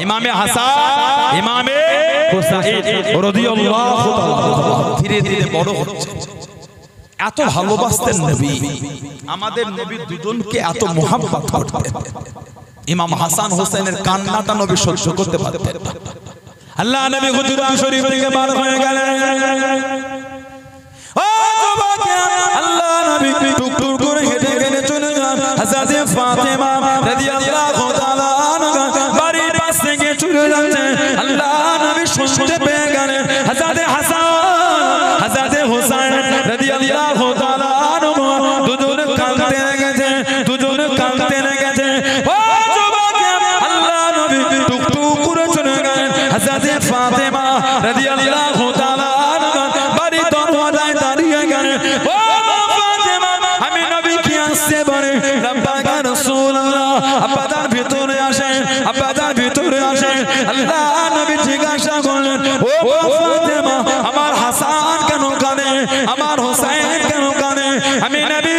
ইমামে হাসান ইমামে হুসাইন রাদিয়াল্লাহু তাআলা ধীরে ধীরে বড় হচ্ছে। এত ভালোবাসতেন নবী, আমাদের নবী দুজনকে এত মুহাব্বত করতেন। ইমাম হাসান হোসেনের কান্নাটা নবী সহ্য করতে পারতেন না। আল্লাহ নবী হুজুর শরীফ থেকে বার হয়ে গেলেন। ও যুবকেরা, আল্লাহ নবী টুক টুক করে হেঁটে হেঁটে চলে যান হযরত ফাতেমা রাদিয়াল্লাহু তাআলা আনহা বাড়ির পাশ থেকে চলে যাচ্ছে। আল্লাহ নবী শুনতে পেয়ে গেলেন হযরত হাসান হযরত হুসাইন রাদিয়াল্লাহু তাআলা আনহুমা দুজনে কাঁদতে লেগেছে, দুজনে কাঁদতে লেগেছে। ও যুবকেরা, আল্লাহ নবী টুক টুক করে চলে গেলেন হযরত ফাতেমা রাদিয়াল্লাহু তাআলা আনহা বাড়ির দরওয়াজায় দাঁড়িয়ে গেলেন। ও ফাতেমা, আমি নবী কি আসছে বলে রব্বাকা রাসূলুল্লাহ, আব্বাদার ভিতরে আসেন, আব্বাদার ভিতরে আসেন। আল্লাহ নবী জিজ্ঞাসা করলেন, ও ফাতেমা, আমার হাসান কেন কাঁদে, আমার হোসেন কেন কাঁদে? আমি নবী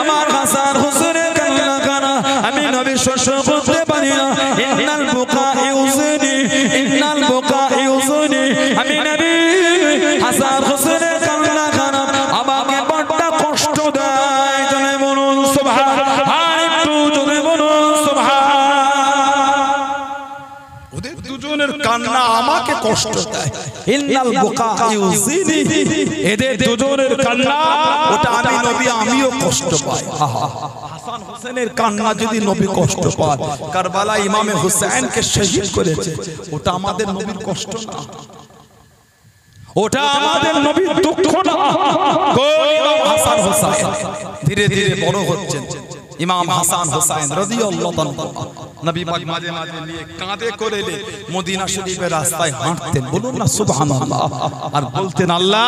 আমার হাসান হোসেনের কান্না কানা আমি নবী সহ্য করতে পারি না। ইন্নাল বুকা ইউজিনি, ইন্নাল বুকা ইউজিনি। আমি নবী হাসান হোসেনের কান্না কানা আমাকে বড় কষ্ট দেয়। জনে বলুন সুবহানাল্লাহ, একটু জনে বলুন সুবহানাল্লাহ। ওদের দুজনের কান্না আমাকে কষ্ট দেয়। ইন্নাল বুকা ইউজিনি, এদের দুজনের কান্না ওটা আমি নবী আমিও কষ্ট পাই। হাসান হোসেনের কান্না যদি নবী কষ্ট পায়, কারবালা ইমামে হুসাইনকে শহীদ করেছে, ওটা আমাদের নবীর কষ্ট না, ওটা আমাদের নবীর দুঃখ না। কোন ইমাম হাসান হোসেন ধীরে ধীরে বড় হচ্ছেন। ইমাম হাসান হোসেন রাদিয়াল্লাহু তাআলা নবী পাক মাঝে মাঝে নিয়ে কাঁধে করে মদিনা শরীফের রাস্তায় হাঁটতেন। বলুন না সুবহানাল্লাহ। আর বলতেন, আল্লাহ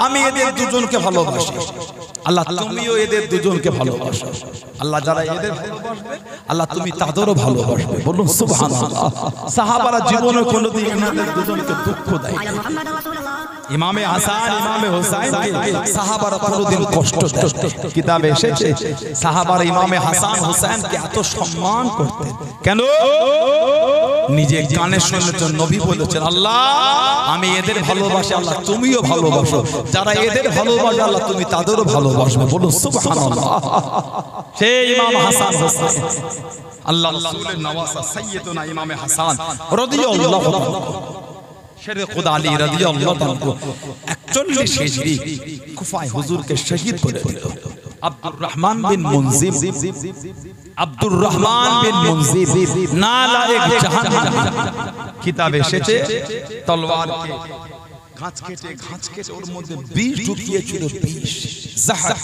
আমি এদের দুজনকে ভালোবাসি, আল্লাহ তুমিও এদের দুজনকে ভালোবাসো। আল্লাহ যারা এদের ভালোবাসবে আল্লাহ তুমি তাদেরও ভালোবাসবে। বলুন সুবহানাল্লাহ। সাহাবারা জীবনে কোনোদিন এনাদের দুজনকে দুঃখ দেয় না। ইমামে হাসান ইমামে হুসাইনকে সাহাবারা কোনোদিন কষ্ট দেয় না। কিতাবে এসেছে সাহাবারা ইমামে হাসান হুসাইনকে এত সম্মান করতেন। কেন? নিজে কানে শুনেছেন নবী বলেছেন, আল্লাহ আমি এদের ভালোবাসি, আল্লাহ তুমিও ভালোবাসো। যারা এদের ভালোবাসে আল্লাহ তুমি তাদেরও ভালোবাসবে। বলুন সুবহানাল্লাহ। সেই ইমাম হাসান হোসেন আল্লাহ রাসূলের নওয়াসা সাইয়্যিদুনা ইমামে হাসান রাদিয়াল্লাহু তাআলা শেরে খুদা আলী রাদিয়াল্লাহু তাআলা 41 হিজরি কুফায় হুজুরকে শহীদ করে দিল। আব্দুর রহমান বিন মুনজিব, আব্দুর রহমান বিন মুনজিব নালায়েক জাহান্নাম। কিতাবে এসেছে তলোয়ারকে ঘাঁচ কেটে ওর মধ্যে বিষ ঢুকিয়েছিল, বিষ জাহর।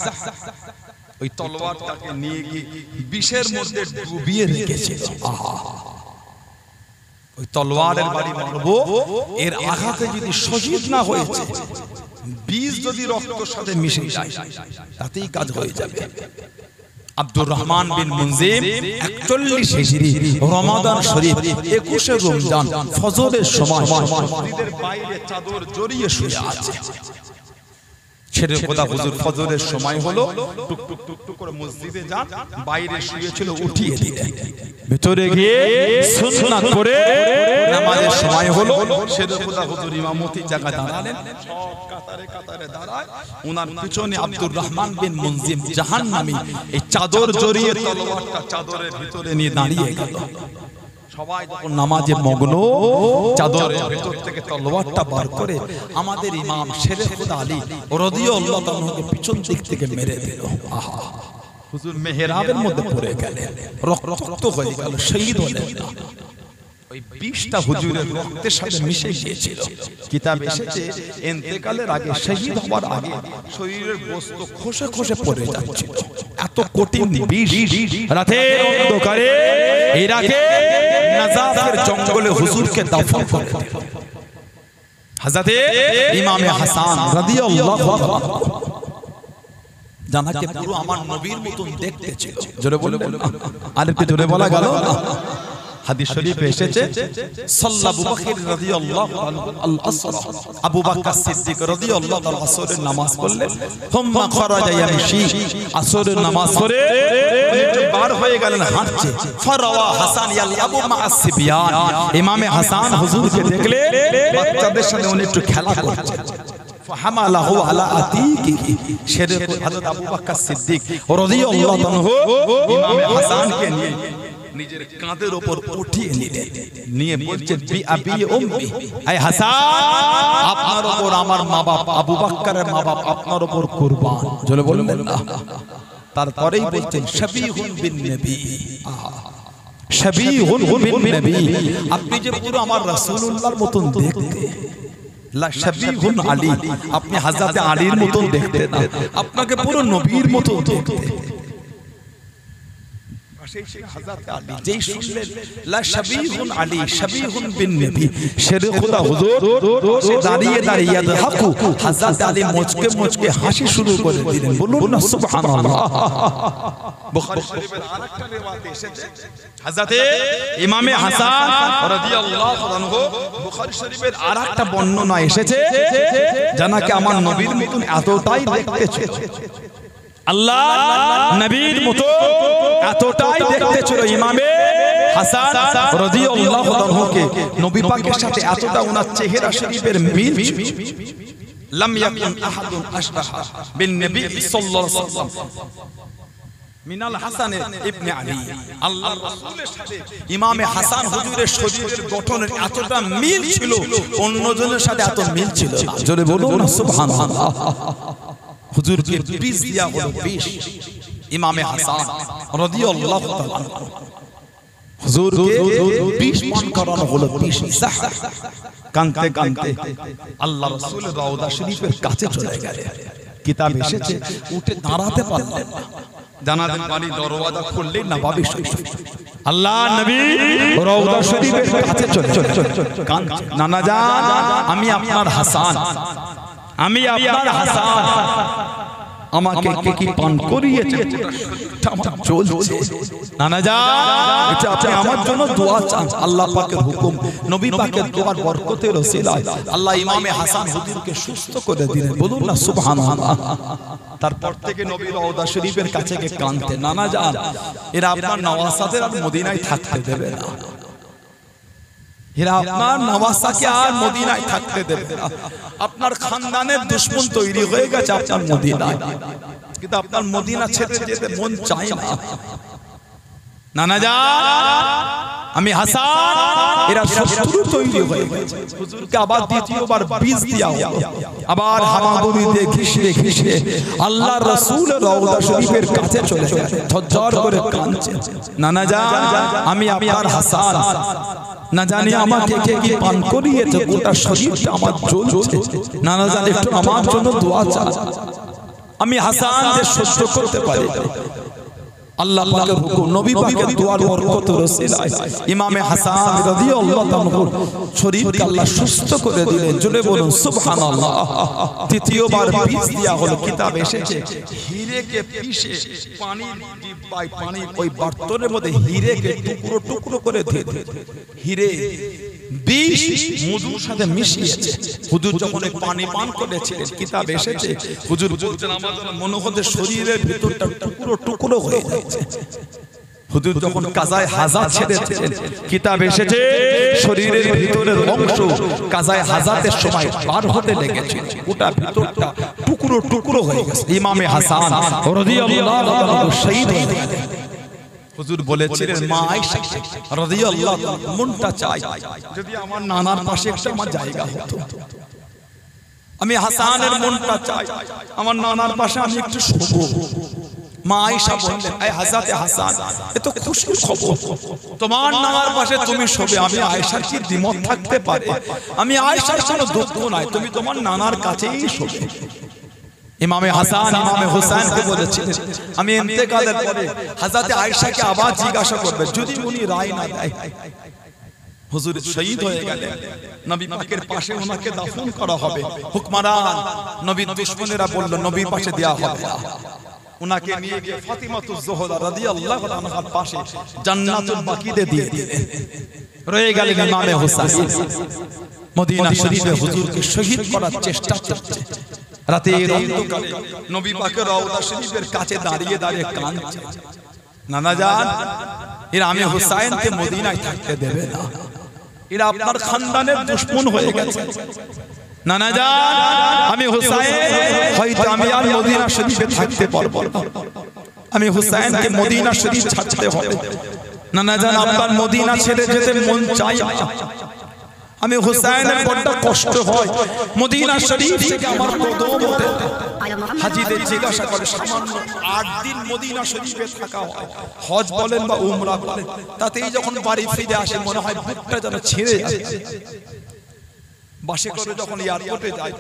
ওই তলোয়ারটাকে নিয়ে গিয়ে বিষের মধ্যে ডুবিয়ে রেখেছিল। ওই তলোয়ারের বাড়ি মারবো, এর আঘাতে যদি শহীদ না হয়েছে, বিষ যদি রক্তের সাথে মিশে যায় তাতেই কাজ হয়ে যাবে। আব্দুর রহমান বিন মুনজিব 41 হিজরি রমাদান শরীফ 21 রমজান ফজরের সময় মসজিদের বাইরে চাদর জড়িয়ে শুয়ে আছে। ছেড়ে খোদা হুজুর ফজরের সময় হলো, টুক টুক টুক টুক করে মসজিদে যান, বাইরে শুয়েছিল উঠিয়ে দিলেন, ভিতরে গিয়ে সুন্নাত করে নামাজের সময় হলো। ছেড়ে খোদা হুজুর ইমামতি জায়গায় দাঁড়ালেন, সব কাতারে কাতারে দাঁড়ায়। ওনার পিছনে আব্দুর রহমান বিন মুনজিব জাহান্নামী এই চাদর জড়িয়ে তলোয়ারটা চাদরের ভিতরে নিয়ে দাঁড়িয়ে গেল। সবাই যখন নামাজে মগ্ন, চাদরের ভিতর থেকে তলোয়ারটা বার করে আমাদের ইমাম শেরে খুদা আলী রাদিয়াল্লাহু তাআলাকে পিছন দিক থেকে মেরে দিল। আহা, হুজুর মেহরাবের মধ্যে পড়ে গেলেন, রক্ত হয়ে গেল, শহীদ হলেন না। ওই বিষটা হুজুরের রক্তের সাথে মিশে গিয়েছিল। কিতাবে এসেছে ইন্তেকালের আগে, শহীদ হওয়ার আগে শরীরের বস্ত্র খসে খসে পড়ে যাচ্ছিল। এত কঠিন বিষ রাতের অন্ধকারে ইরাকে নাজাফের জঙ্গলে হুজুরকে দাফন করে দিল। হযরতে ইমামে হাসান রাদিয়াল্লাহু তাআলা জানাকে পুরো আমার নবীর মতন দেখতে ছিল। জোরে বলবেন, আরেকটু জোরে বলা গেল না? হাদিস শরীফে এসেছে সাল্লাল্লাহু বকর রাদিয়াল্লাহু আনহু আল আসর, আবু বকর সিদ্দিক রাদিয়াল্লাহু তাআলা আসরের নামাজ পড়লেন, থুম্মা খরাজা ইয়ামশি, আসরের নামাজ পড়ে বার হয়ে গেলেন হাঁটছে, ফারাওয়া হাসান ইয়ালআবু মা'আস সিবিয়ান, ইমামে হাসান হুজুরকে দেখলে বাচ্চাদের সাথে উনি একটু খেলা করছেন, ফাহামালাহু আলা আতিকি, শেরে হযরত আবু বকর সিদ্দিক রাদিয়াল্লাহু আনহু ইমামে হাসানকে নিয়ে নিজের কাঁধের উপর উঠিয়ে নিলেন, নিয়ে বলছেন বি আবি উম্মি, আয় হাসান আপনার উপর আমার মা বাপ আবু বকরের মা বাপ আপনার উপর কুরবান, জোরে বললেন না। তারপরেই বলছেন শাবিহুন বিন নবী, শাবিহুন বিন নবী, আপনি যে পুরো আমার রাসূলুল্লাহর মতন দেখতে, লা শাবিহুন আলী, আপনি হযরত আলীর মতন দেখতে না, আপনাকে পুরো নবীর মতন দেখতে। হযরত আলী যেই শুনলেন লা শাবিহুন আলী শাবিহুন বিন নবী, শেরে খোদা হুজুর সে দাঁড়িয়ে দাঁড়িয়ে হাকু, হযরত আলী মুচকে মুচকে হাসি শুরু করে দিলেন, বলুন না সুবহানাল্লাহ। বুখারী শরীফের আরেকটা রিওয়ায়াতে এসেছে হযরত ইমামে হাসান রাদিয়াল্লাহু আনহু, বুখারী শরীফের আরেকটা বর্ণনা এসেছে জানাকে আমার নবীর মতন এতটাই দেখতে ছিল, আল্লাহ নবীর মতো এতটাই দেখতে ছিল ইমামে হাসান রাদিয়াল্লাহু আনহুকে, নবী পাকের সাথে এতটা ওনার চেহারা শরীফের মিল, লাম ইয়াকুন আহাদুন আশবাহা বিন নবী সাল্লাল্লাহু আলাইহি ওয়াসাল্লাম মিনাল হাসান ইবনে আলী, আল্লাহর রাসূলের সাথে ইমামে হাসান হুজুরের শরীরের গঠনের এতটা মিল ছিল, অন্যজনের সাথে এত মিল ছিল না, জোরে বলুন না সুবহানাল্লাহ। হুজুরকে পিস দেয়া হলো পিস, ইমামে হাসান রাদিয়াল্লাহু তাআলা হুজুরকে পিস মান করানো হলো পিস। কানতে কানতে আল্লাহ রাসূলের রওজা শরীফের কাছে চলে গেলেন, কিতাব এসেছে উঠে দাঁড়াতে পারলেন না, জানাজার বাড়ি দরওয়াজা খুললেন না, নবী শরীফ আল্লাহ নবী রওজা শরীফের কাছে চলে কাঁদছে, নানা জান আমি আপনার হাসান, আমি আপনার হাসান, আমাকে কে কি পান করিয়েছে আমার চলছে, নানা জান এটা আপনি আমার জন্য দোয়া চান, আল্লাহ পাকের হুকুম, নবী পাকের দোয়ার বরকতের ওসিলায় আল্লাহ ইমামে হাসান হুজুরকে সুস্থ করে দিলেন, বলুন না সুবহানাল্লাহ। তারপর থেকে নবী রওজা শরীফের কাছে গিয়ে কাঁদতেন, নানা জান এরা আপনার নওয়াসাদের আর মদিনায় থাকতে দেবে না, এরা আপনার নওয়াসাকে আর মদিনায় থাকতে দেবে না, আপনার খানদানের দুশমন তৈরি হয়ে গেছে আপনার মদিনায়, কিন্তু আপনার মদিনা ছেড়ে যেতে মন চায় না, নানা জান আমি হাসান এরা শত্রু তৈরি হয়ে গেছে, হুজুরকে আবার দ্বিতীয়বার বীজ দেয়া হলো, আবার হামাগুড়িতে ঘিসে ঘিসে আল্লাহর রাসূলের রওজা শরীফের কাছে চলে গেলেন, ঝরঝর করে কাঁদছেন, নানা জান আমি আপনার হাসান, না জানি আমাকে কে কি পান করিয়েছে, গোটা শরীরটা আমার জ্বলছে, নানা জান একটু আমার জন্য দোয়া চান, আমি হাসান যে সহ্য করতে পারি, আল্লাহ পাকের হুকুম, নবী পাকের দোয়ার বরকতের ওসিলায় ইমামে হাসান রাদিয়াল্লাহু আনহু শরীরকে আল্লাহ সুস্থ করে দিলেন, জোরে বলুন সুবহানাল্লাহ। তৃতীয়বার বীজ দেয়া হলো, কিতাব এসেছে হিরেকে পিষে পানির ডিব্বায়, পানির ওই বর্তনের মধ্যে হিরেকে টুকরো টুকরো করে দিয়ে হিরে বিষ মধুর সাথে মিশিয়েছে, হুজুর যখন এই পানি পান করেছিলেন, কিতাব এসেছে হুজুর বলছেন আমার মনে হচ্ছে শরীরের ভিতরটা টুকরো টুকরো হয়ে যাচ্ছে, হুজুর যখন কাজায়ে হাজাত ছেড়েছিলেন, কিতাব এসেছে শরীরের ভিতরের অংশ কাজায়ে হাজাতের সময় বার হতে লেগেছে, গোটা ভিতরটা টুকরো টুকরো হয়ে গেছে, ইমামে হাসান রাদিয়াল্লাহু আনহু শহীদ হয়ে গেলেন। হুজুর বলেছিলেন মা আয়েশা রাদিয়াল্লাহু তাআলা মনটা চাই যদি আমার নানার পাশে একটা আমার জায়গা হতো, আমি হাসানের মনটা চাই আমার নানার পাশে আমি একটু শোবো। মা আয়েশা বললেন এই হযরতে হাসান এ তো খুশির খবর, তোমার নানার পাশে তুমি শোবে, আমি আয়েশার কি দ্বিমত থাকতে পারে, আমি আয়েশার কোনো দুঃখ নাই, তুমি তোমার নানার কাছেই শোবে। ইমামে হাসান ইমামে হুসাইনকে বলেছিলেন আমি ইন্তেকালের পরে হযরতে আয়েশাকে আবার জিজ্ঞাসা করবে, যদি উনি রায় না দেয়, হুজুর শহীদ হয়ে গেলেন, নবী পাকের পাশে ওনাকে দাফন করা হবে, হুকমারান নবীর দুশমনেরা বলল নবীর পাশে দেয়া হবে না, উনাকে নিয়ে গিয়ে ফাতিমাতুজ জোহরা রাদিয়াল্লাহু আনহার পাশে জান্নাতুল বাকিতে দিয়ে দিলেন। রয়ে গেলেন ইমামে হুসাইন। মদিনা শরীফে হুজুরকে শহীদ করার চেষ্টা চলছে। রাতের অন্ধকারে নবী পাকের রওজা শরীফের কাছে দাঁড়িয়ে দাঁড়িয়ে কাঁদছে, নানা জান এরা আমি হুসাইনকে মদিনায় থাকতে দেবে না, এরা আপনার খানদানের দুশমন হয়ে গেছে। নানা জান আমি হুসাইন হয়তো আমি আর মদিনা শরীফে থাকতে পারবো না, আমি হুসাইনকে মদিনা শরীফ ছাড়তে হবে। নানা জান আপনার মদিনা ছেড়ে যেতে মন চাই, আমি হুসাইনের বড় কষ্ট হয়, মদিনা শরীফ থেকে আমার কদম ওঠে। হাজীদের জিজ্ঞাসা করে সামান্য 8 দিন মদিনা শরীফে থাকা হয়, হজ বলেন বা উমরা বলেন, তাতেই যখন বাড়ি ফিরে আসে মনে হয় বুকটা যেন ছিঁড়ে যাচ্ছে। বাসে করে যখন এয়ারপোর্টে যায়,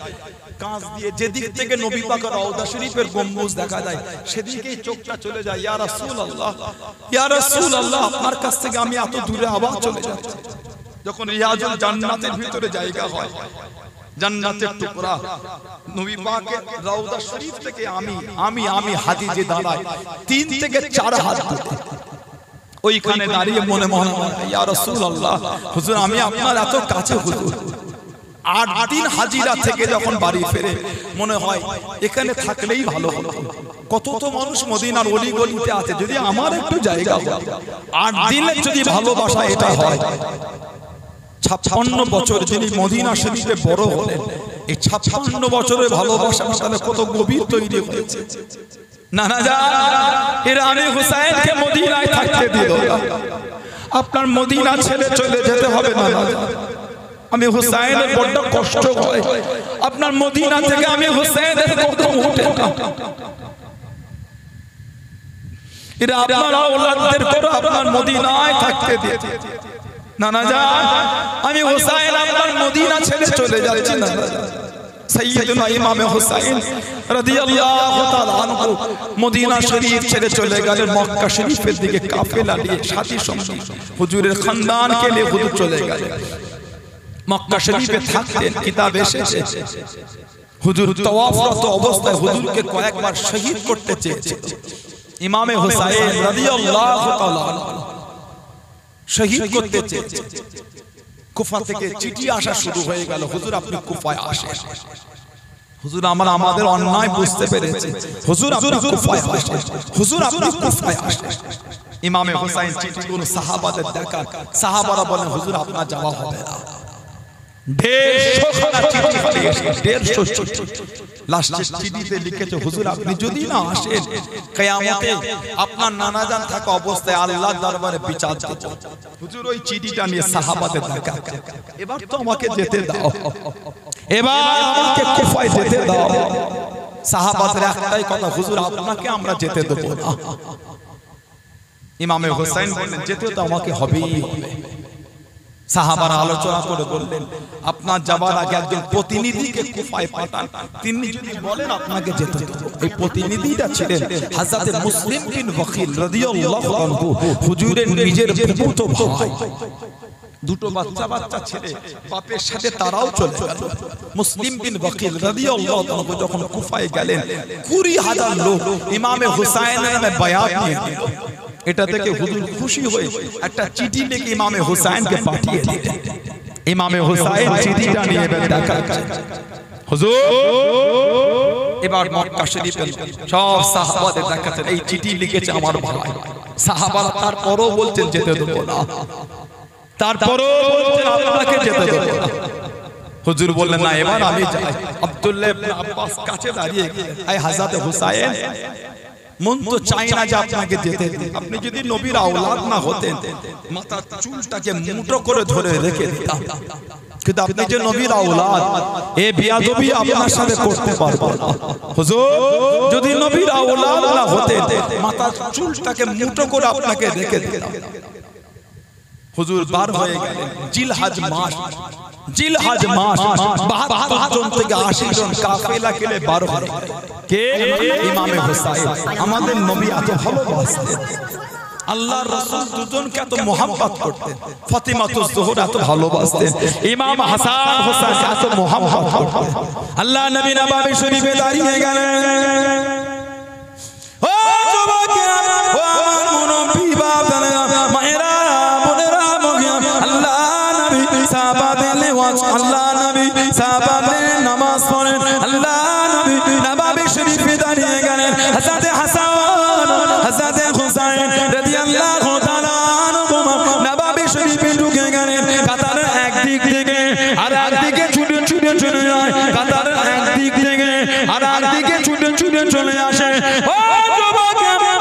কাঁচ দিয়ে যেদিক থেকে নবী পাকের রওজা শরীফের গম্বুজ দেখা যায় সেদিকেই চোখটা চলে যায়। ইয়া রাসূলুল্লাহ, ইয়া রাসূলুল্লাহ, আপনার কাছ থেকে আমি এত দূরে আবার চলে যাচ্ছি। যখন রিয়াজুল জান্নাতের ভিতরে জায়গা হয়, জান্নাতের টুকরা নবী পাকের রওজা শরীফ থেকে আমি হাজি যে দাঁড়াই 3 থেকে 4 হাত দূরে, ওইখানে দাঁড়িয়ে মনে মনে ইয়া রাসূলুল্লাহ, হুজুর আমি আপনার এত কাছে হুজুর। 8 দিন হাজিরা থেকে যখন বাড়ি ফেরে মনে হয় এখানে থাকলেই ভালো হতো। কত তো মানুষ মদিনার অলি গলিতে আছে, যদি আমার একটু জায়গা হয়। 8 দিনের যদি ভালোবাসা এটা হয়, 56 বছর যিনি মদিনা শরীফে বড় হলেন, এই 56 বছরের ভালোবাসা তাহলে কত গভীর তৈরি হয়েছে। নানা জান এরা আমি হুসাইনকে মদিনায় থাকতে দিল না, আপনার মদিনা ছেড়ে চলে যেতে হবে। নানা জান আমি হুসাইনের বড় কষ্ট হয়, আপনার মদিনা থেকে আমি হুসাইনের কদম উঠে না। এরা আপনার আওলাদদের করে আপনার মদিনায় থাকতে দিয়ে। নানা জান আমি হুসাইন আপনার মদিনা ছেড়ে চলে যাচ্ছি। নানা জান সাইয়্যিদুনা ইমামে হুসাইন রাদিয়াল্লাহু তাআলা আনহু মদিনা শরীফ ছেড়ে চলে গেলেন মক্কা শরীফের দিকে কাফেলা নিয়ে, সাথী সঙ্গী হুজুরের খানদানকে নিয়ে হুজুর চলে গেলেন। মক্কা শরীফে থাকতেন, কিতাবে এসেছে হুজুর তাওয়াফরত অবস্থায় হুজুরকে কয়েকবার শহীদ করতে চেয়েছে। ইমামে হুসাইন রাদিয়াল্লাহু তাআলা শহীদ করতে চেয়েছে। কুফা থেকে চিঠি আসা শুরু হয়ে গেল, হুজুর আপনি কুফায় আসেন। হুজুর আমাদের অন্যায় বুঝতে পেরেছে, হুজুর আপনি কুফায় আসেন, হুজুর আপনি কুফায় আসেন। ইমামে হুসাইন চিঠিগুলো সাহাবাদের দেখান, সাহাবারা বলেন হুজুর আপনার যাওয়া হবে না। 150 চিঠি লাস্টের চিঠিতে লিখেছে হুজুর আপনি যদি না আসেন কিয়ামতে আপনার নানা জান থাকা অবস্থায় আল্লাহর দরবারে বিচার দেব। হুজুর ওই চিঠিটা নিয়ে সাহাবাদের দেখা, এবার তো আমাকে যেতে দাও, এবার আমাকে কুফায় যেতে দাও। সাহাবাদের একটাই কথা, হুজুর আপনাকে আমরা যেতে দেব না। ইমামে হুসাইন বললেন যেতে তো আমাকে হবেই হবে। সাহাবারা আলোচনা করে বললেন আপনার যাবার আগে একজন প্রতিনিধিকে কুফায় পাঠান, তিনি যদি বলেন আপনাকে যেতে দেব। এই প্রতিনিধিটা ছিলেন হযরত মুসলিম বিন ওয়াকিল রাদিয়াল্লাহু আনহু, হুজুরের নিজের ফুফাতো ভাই। দুটো বাচ্চা ছেলে বাপের সাথে তারাও চলে গেল। মুসলিম বিন ওয়াকিল রাদিয়াল্লাহু আনহু যখন কুফায় গেলেন 20,000 লোক ইমামে হুসাইনের নামে বায়াত নিয়ে নিল। এটা থেকে হুজুর খুশি হয়ে একটা চিঠি লিখে ইমামে হুসাইনকে পাঠিয়ে দিলেন। ইমামে হুসাইন চিঠিটা নিয়ে দেখাচ্ছে হুজুর এবার মক্কা শরীফে সব সাহাবাদের দেখাচ্ছেন এই চিঠি লিখেছে আমার ভাই। সাহাবারা তারপরও বলছেন যেতে দেব না, তারপরও বলছেন আপনাকে যেতে দেব না। হুজুর বললেন না এবার আমি যাই। আব্দুল্লাহ ইবনে আব্বাস কাছে দাঁড়িয়ে এই হযরত হুসাইন মন তো চাই না যে আপনাকে যেতে দিই, আপনি যদি নবীর আওলাদ না হতেন মাথার চুলটাকে মুঠো করে ধরে রেখে দিতাম, কিন্তু আপনি যে নবীর আওলাদ এই বিয়াদবি আপনার সাথে করতে পারবো না। হুজুর যদি নবীর আওলাদ না হতেন মাথার চুলটাকে মুঠো করে আপনাকে রেখে দিতাম। হুজুর বার হয়ে গেলেন জিলহজ মাস, জিলহজ মাস 72 জন থেকে 80 জন কাফেলা কেলে বার হয়ে কে ইমামে হুসাইন। আমাদের নবী এত ভালোবাসতেন, আল্লাহর রাসূল দুজনকে এত মোহাম্মত করতেন, ফাতিমাতুজ জোহরা এত ভালোবাসতেন, ইমাম হাসান হোসেন এত মোহাম্মত করতেন। আল্লাহ নবী নববী শরীফে দাঁড়িয়ে গেলেন, ও সাহাবাদের লেওয়াজ আল্লাহ নবী সাহাবাদের নামাজ পড়েন আল্লাহ নবী নবাবী শরীফে দাঁড়িয়ে গেলেন হযরত হাসান হযরত হুসাইন রাদিয়াল্লাহু তাআলা আনহুমা নবাবী শরীফে ঢুকে গেলেন কাতারের একদিক থেকে আর একদিকে ছুটে ছুটে চলে যায় কাতারের একদিক থেকে আর একদিকে ছুটে ছুটে চলে আসে ও যুবক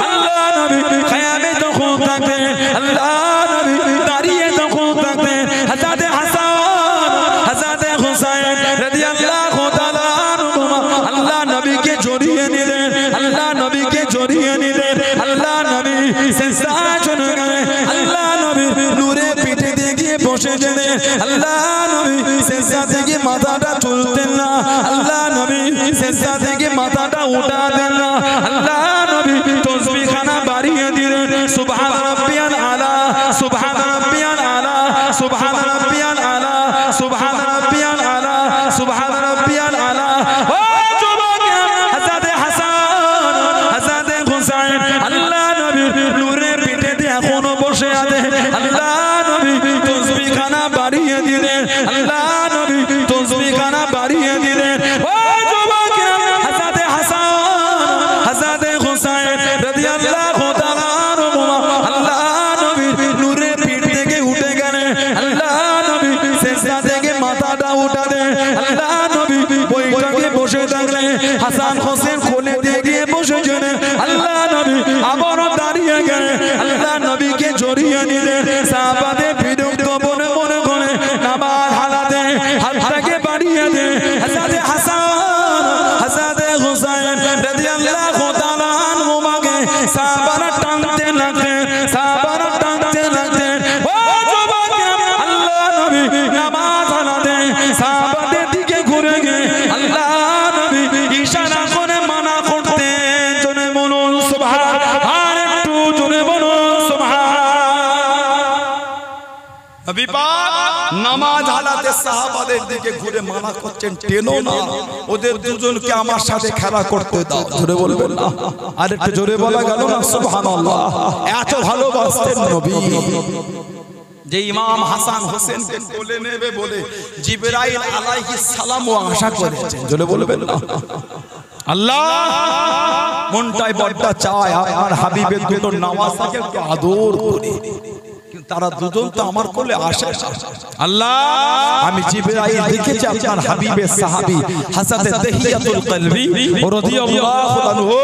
আল্লাহ নবী খিয়ামে তখন থাকতে আল্লাহ নবী দাঁড়িয়ে তখন থাকতে হযরত হাসান হযরত হুসাইন রাদিয়াল্লাহু তাআলা আনহুমা আল্লাহ নবীকে জড়িয়ে নিলেন আল্লাহ নবীকে জড়িয়ে নিলেন আল্লাহ নবী সিজদায় চলে গেলেন আল্লাহ নবী নূরে পিঠে দিয়ে গিয়ে বসে গেলেন আল্লাহ নবী সিজদা থেকে মাথাটা তুলতেন না আল্লাহ নবী সিজদা থেকে মাথাটা উঠাতেন না আল্লাহ নবী তাসবিহ খানা বাড়িয়ে দিলেন সুবহান রাব্বিয়াল আলা সুবহান রাব্বিয়াল আলা সুবহান রাব্বিয়াল আলা সুবহান রাব্বিয়াল আলা সুবহান রাব্বিয়াল আলা ও যুবক হযরত হাসান হযরত হুসাইন আল্লাহ নবী নূরে পিঠে দিয়ে এখনো বসে আছে আল্লাহ নবী তাসবিহ খানা বাড়িয়ে দিলেন আল্লাহ নবী তাসবিহ খানা বাড়িয়ে দিলেন ও যুবক হযরত হাসান হযরত হুসাইন রাদিয়াল্লাহু তাআলা আনহুমা আল্লাহ নবী নূরে পিঠ থেকে উঠে গেলেন আল্লাহ নবী সিজদা থেকে মাথাটা উঠালেন আল্লাহ নবী বইটাকে বসে থাকলেন হাসান হোসেন কোলে দিয়ে গিয়ে বসে গেলেন আল্লাহ নবী আবারও দাঁড়িয়ে গেলেন আল্লাহ নবীকে জড়িয়ে নিলেন সাহাবাদের বিরক্ত মনে মনে করে নামাজ হালাতে হাতটাকে বাড়িয়ে দেন হযরত হাসান হযরত হুসাইন রাদিয়াল্লাহু তাআলা আনহুমাকে সাহাবারা টানতে লাগলেন সাহাবারা টানতে লাগলেন ও যুবক আল্লাহ নবী নামাজ হালাতে সাহাবাদের দিকে ঘুরে গিয়ে আল্লাহ নবী ইশারা করে মানা করতেন জোরে বলুন সুবহান আর একটু জোরে বলুন সুবহান নবী পাক নামাজ হালাতে সাহাবাদের দিকে ঘুরে মানা করছেন টেনো না ওদের দুজনকে আমার সাথে খেলা করতে দাও জোরে বলবেন না আর একটু জোরে বলা গেল না সুবহানাল্লাহ এত ভালোবাসতেন নবী যে ইমাম হাসান হোসেনকে কোলে নেবে বলে জিবরাইল আলাইহিস সালামও আশা করেছেন জোরে বলবেন না আল্লাহ মনটাই বড় চায় আমার হাবিবের দুটো নওয়াজকে আদর করি কিন্তু তারা দুজন তো আমার কোলে আসে আল্লাহ আমি জিবরাইল দেখেছি আপনার হাবিবের সাহাবী হযরত তাহিয়াতুল কলবি রাদিয়াল্লাহু আনহু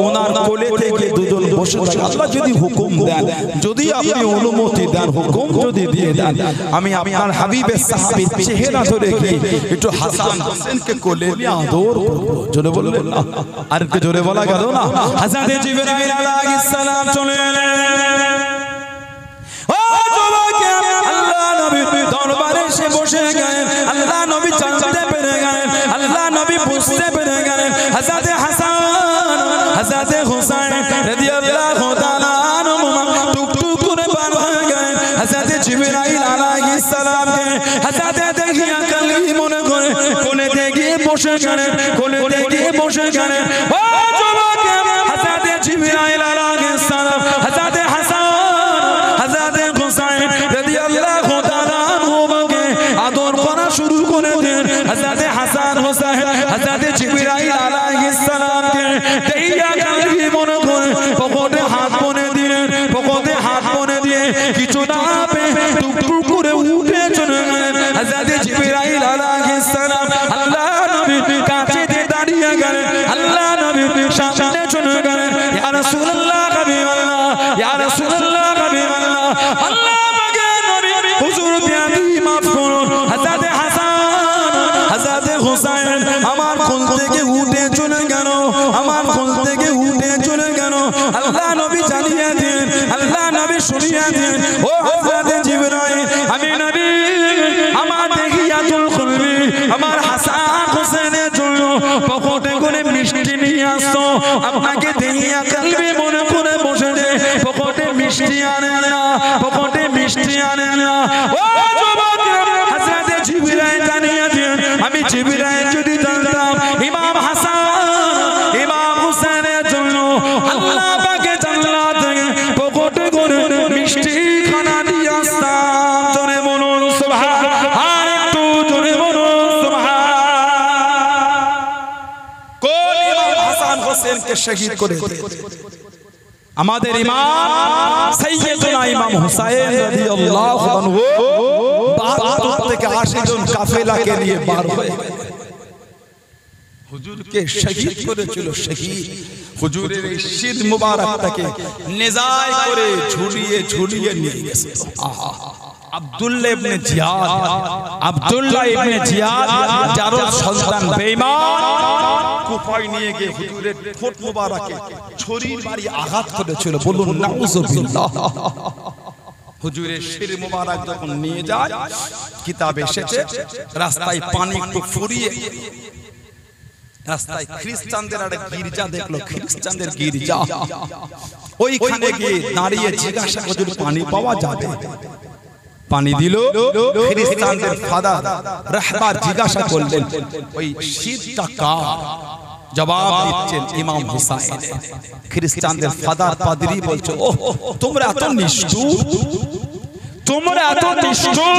ওনার কোলে থেকে দুজন বসে থাকে আল্লাহ যদি হুকুম দেন যদি আপনি অনুমতি দেন হুকুম যদি দিয়ে দেন আমি আপনার হাবিবের সাহাবীর চেহারা ধরে কি একটু হাসান হোসেনকে কোলে নিয়ে আদর করব জোরে বলবেন না আর একটু জোরে বলা গেল না হযরত জিবরাইল আলাইহিস সালাম চলে এলেন ও যুবক আল্লাহ নবী দরবারে এসে বসে গেলেন আল্লাহ নবী জানতে পেরে গেলেন আল্লাহ নবী বুঝতে পেরে গেলেন হযরত হাসান হযরত হুসাইন রাদিয়াল্লাহু তাআলা আনহুমা টুকটুক করে বার হয়ে গেলেন হযরত জিবরাইল আলাইহিস সালামকে হযরত তাহিয়া কলবি মনে করে কোলে দিয়ে গিয়ে বসে গেলেন কোলে দিয়ে গিয়ে বসে গেলেন ও যুবক হযরত জিবরাইল আলাইহিস সালাম হযরত হাসান হযরত হুসাইন রাদিয়াল্লাহু তাআলা আনহুমাকে আদর করা শুরু করে দেন হযরত হাসান হুসাইন হযরত জিবরাইল আলাইহিস সালামকে তাহিয়া কলবি মনে করে পকেটে হাত বনে দিলেন পকেটে হাত বনে দিয়ে কিছু না পেয়ে টুকটুক করে উঠে চলে গেলেন হযরত জিবরাইল আলাইহিস সালাম আল্লাহ নবী কাছে দাঁড়িয়ে গেলেন আল্লাহ নবী হোসেনকে শহীদ করে দিয়েছে। আমাদের ইমাম সাইয়্যিদুনা ইমাম হুসাইন রাদিয়াল্লাহু আনহু ৭২ থেকে ৮০ জন কাফেলাকে নিয়ে বার হয়ে হুজুরকে শহীদ করেছিল। শহীদ হুজুরের এই শির মুবারকটাকে নেজায় করে ঝুলিয়ে ঝুলিয়ে নিয়ে গেছে। আব্দুল্লাহ ইবনে জিয়াদ যার সন্তান বেঈমান কুফায় নিয়ে গিয়ে হুজুরের ঠোঁট মুবারকে ছুরির বাড়ি আঘাত করেছিল। বলুন নাউযুবিল্লাহ। হুজুরের শির মুবারক যখন নিয়ে যায়, কিতাবে এসেছে রাস্তায় পানি একটু ফুরিয়ে রাস্তায় খ্রিস্টানদের একটা গির্জা দেখলো, খ্রিস্টানদের গির্জা, ওইখানে গিয়ে দাঁড়িয়ে জিজ্ঞাসা করছিল পানি পাওয়া যাবে? পানি দিল। খ্রিস্টানদের ফাদার রাহবার জিজ্ঞাসা করলেন ওই শীতটা কার? জবাব দিচ্ছেন ইমাম হুসাইন। খ্রিস্টানদের ফাদার পাদ্রী বলছে, ও তোমরা এত নিষ্ঠুর, তোমরা এত নিষ্ঠুর,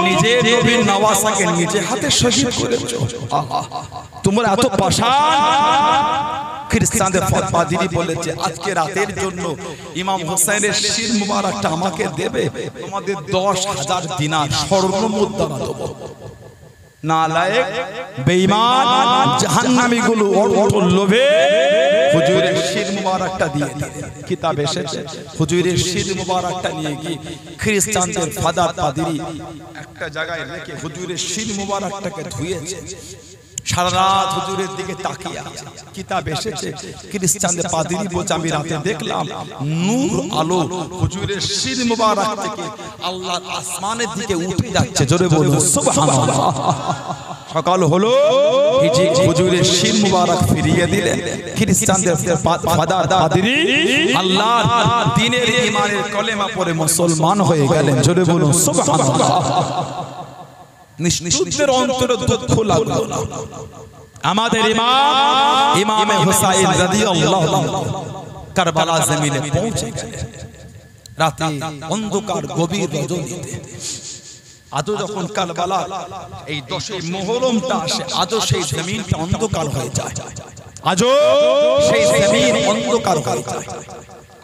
নিজের নবীর নওয়াসাকে নিজে হাতে শহীদ করেছো, তোমরা এত পাষাণ। খ্রিস্টানদের পাদ্রী বলেছে, আজকে রাতের জন্য ইমাম হোসেনের শির মুবারকটা আমাকে দেবে, তোমাদের ১০,০০০ দিনার স্বর্ণ মুদ্রা দেব। নালায়েক বেঈমান জাহান্নামীগুলো লোভে হুজুরের শির মুবারকটা দিয়ে দিলেন। কিতাবে এসেছে হুজুরের শির মুবারকটা নিয়ে গিয়ে খ্রিস্টানদের ফাদার পাদ্রী একটা জায়গায় রেখে হুজুরের শির মুবারকটাকে ধুয়েছে। সারা রাত হুজুরের দিকে তাকিয়ে আছে। কিতাব এসেছে খ্রিস্টানদের পাদ্রী বলছে, আমি রাতে দেখলাম নূর আলো হুজুরের শির মুবারক থেকে আল্লাহর আসমানের দিকে উঠে যাচ্ছে। জোরে বলুন সুবহানাল্লাহ। সকাল হলো, হুজুরের শির মুবারক ফিরিয়ে দিলেন। খ্রিস্টানদের ফাদার পাদ্রী আল্লাহর দ্বীনের ঈমানের কলেমা পড়ে মুসলমান হয়ে গেলেন। জোরে বলুন সুবহানাল্লাহ। নিষ্ঠুরদের অন্তরে দুঃখ লাগলো না। আমাদের ইমাম হুসাইন রাদিয়াল্লাহু আনহু কারবালা জমিনে পৌঁছে গেলেন। রাতে অন্ধকার গভীর রজনীতে আজও যখন কারবালা এই ১০ই মুহররমটা আসে, আজও সেই জমিনটা অন্ধকার হয়ে যায়। আজও সেই জমিন অন্ধকার হয়ে যায়।